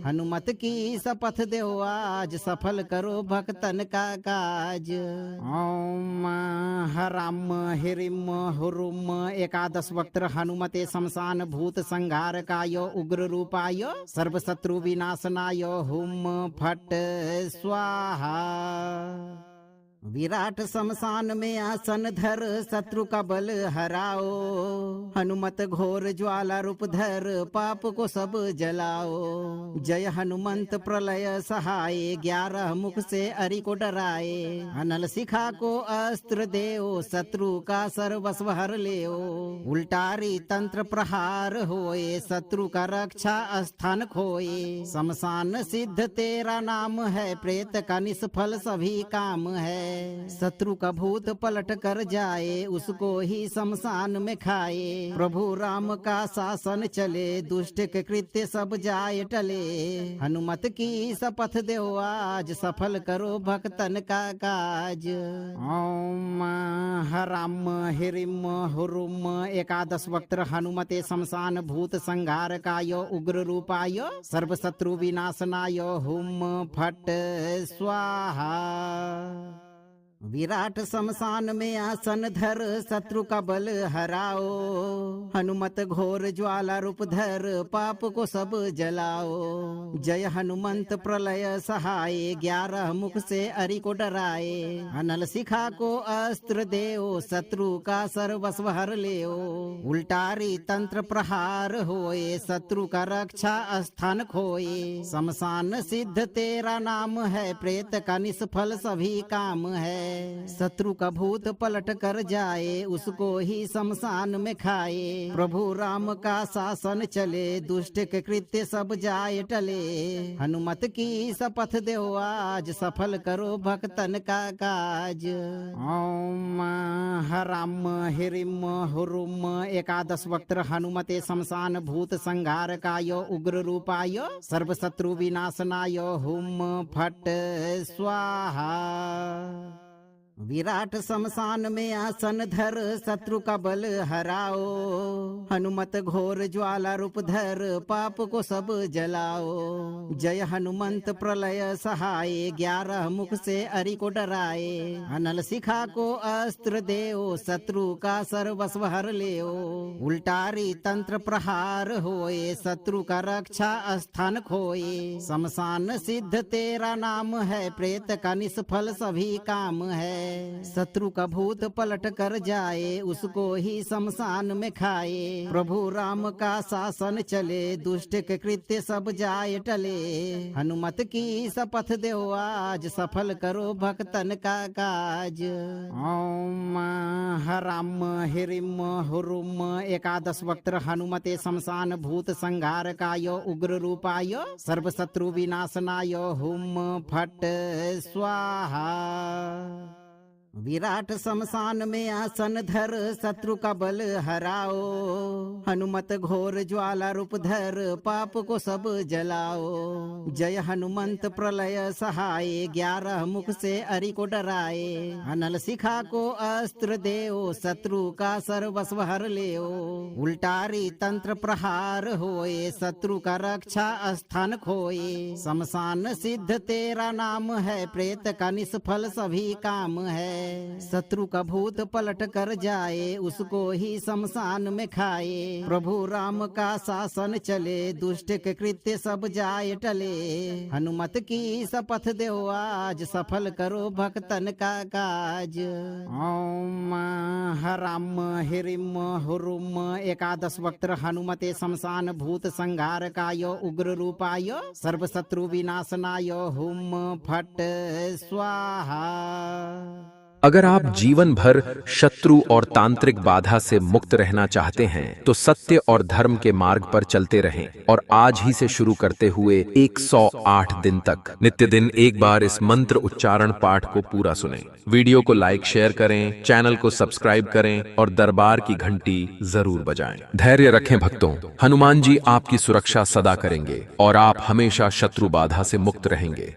हनुमत की शपथ दो आज, सफल करो भक्तन का काज। ओम हराम हिरिम हुरुम 11 वक्त हनुमते शमशान भूत संहार काय उग्र रूपाय सर्व शत्रु विनाशनाय हुम फट स्वाहा। विराट शमशान में आसन धर शत्रु का बल हराओ, हनुमत घोर ज्वाला रूप धर पाप को सब जलाओ। जय हनुमंत प्रलय सहाय 11 मुख से अरि को डराए, अनल शिखा को अस्त्र देओ शत्रु का सर्वस्व हर लेओ। उल्टारी तंत्र प्रहार होए शत्रु का रक्षा स्थान खोए। शमशान सिद्ध तेरा नाम है, प्रेत का निष्फल सभी काम है। शत्रु का भूत पलट कर जाए, उसको ही शमशान में खाए। प्रभु राम का शासन चले, दुष्ट के कृत्य सब जाए टले। हनुमत की शपथ दो आज, सफल करो भक्तन का काज। ओम हराम हिरिम हुरुम 11 वक्त हनुमते शमशान भूत संहार काय उग्र रूपाय सर्व शत्रु विनाशनाय हुम फट स्वाहा। विराट शमशान में आसन धर शत्रु का बल हराओ, हनुमत घोर ज्वाला रूप धर पाप को सब जलाओ। जय हनुमंत प्रलय सहाय 11 मुख से अरि को डराए, अनल शिखा को अस्त्र देओ शत्रु का सर्वस्व हर लेओ। उल्टारी तंत्र प्रहार होए शत्रु का रक्षा स्थान खोए। शमशान सिद्ध तेरा नाम है, प्रेत का निष्फल सभी काम है। शत्रु का भूत पलट कर जाए, उसको ही शमशान में खाए। प्रभु राम का शासन चले, दुष्ट के कृत्य सब जाए टले। हनुमत की शपथ दो आज, सफल करो भक्तन का काज। ओम हराम हिरिम हुरुम 11 वक्त हनुमते शमशान भूत संहार काय उग्र रूपाय सर्व शत्रु विनाशनाय हुम फट स्वाहा। विराट शमशान में आसन धर शत्रु का बल हराओ, हनुमत घोर ज्वाला रूप धर पाप को सब जलाओ। जय हनुमंत प्रलय सहाय 11 मुख से अरि को डराए, अनल शिखा को अस्त्र देओ शत्रु का सर्वस्व हर लेओ। उल्टारी तंत्र प्रहार होए शत्रु का रक्षा स्थान खोए। शमशान सिद्ध तेरा नाम है, प्रेत का निष्फल सभी काम है। शत्रु का भूत पलट कर जाए, उसको ही शमशान में खाए। प्रभु राम का शासन चले, दुष्ट के कृत्य सब जाए टले। हनुमत की शपथ दो आज, सफल करो भक्तन का काज। ओम हराम हिरिम हुरुम 11 वक्त हनुमते शमशान भूत संहार काय उग्र रूपाय सर्व शत्रु विनाशनाय हुम फट स्वाहा। विराट शमशान में आसन धर शत्रु का बल हराओ, हनुमत घोर ज्वाला रूप धर पाप को सब जलाओ। जय हनुमंत प्रलय सहाय 11 मुख से अरि को डराए, अनल शिखा को अस्त्र देओ शत्रु का सर्वस्व हर लेओ। उल्टारी तंत्र प्रहार होए शत्रु का रक्षा स्थान खोए। शमशान सिद्ध तेरा नाम है, प्रेत का निष्फल सभी काम है। शत्रु का भूत पलट कर जाए, उसको ही शमशान में खाए। प्रभु राम का शासन चले, दुष्ट के कृत्य सब जाए टले। हनुमत की शपथ दो आज, सफल करो भक्तन का काज। ओम हराम हिरिम हुरुम एकादश वक्त्र हनुमते शमशान भूत संहारकाय उग्र रूपाय सर्व शत्रु विनाशनाय हुम फट स्वाहा। अगर आप जीवन भर शत्रु और तांत्रिक बाधा से मुक्त रहना चाहते हैं तो सत्य और धर्म के मार्ग पर चलते रहें और आज ही से शुरू करते हुए 108 दिन तक नित्य दिन एक बार इस मंत्र उच्चारण पाठ को पूरा सुनें। वीडियो को लाइक शेयर करें, चैनल को सब्सक्राइब करें और दरबार की घंटी जरूर बजाएं। धैर्य रखें भक्तों, हनुमान जी आपकी सुरक्षा सदा करेंगे और आप हमेशा शत्रु बाधा से मुक्त रहेंगे।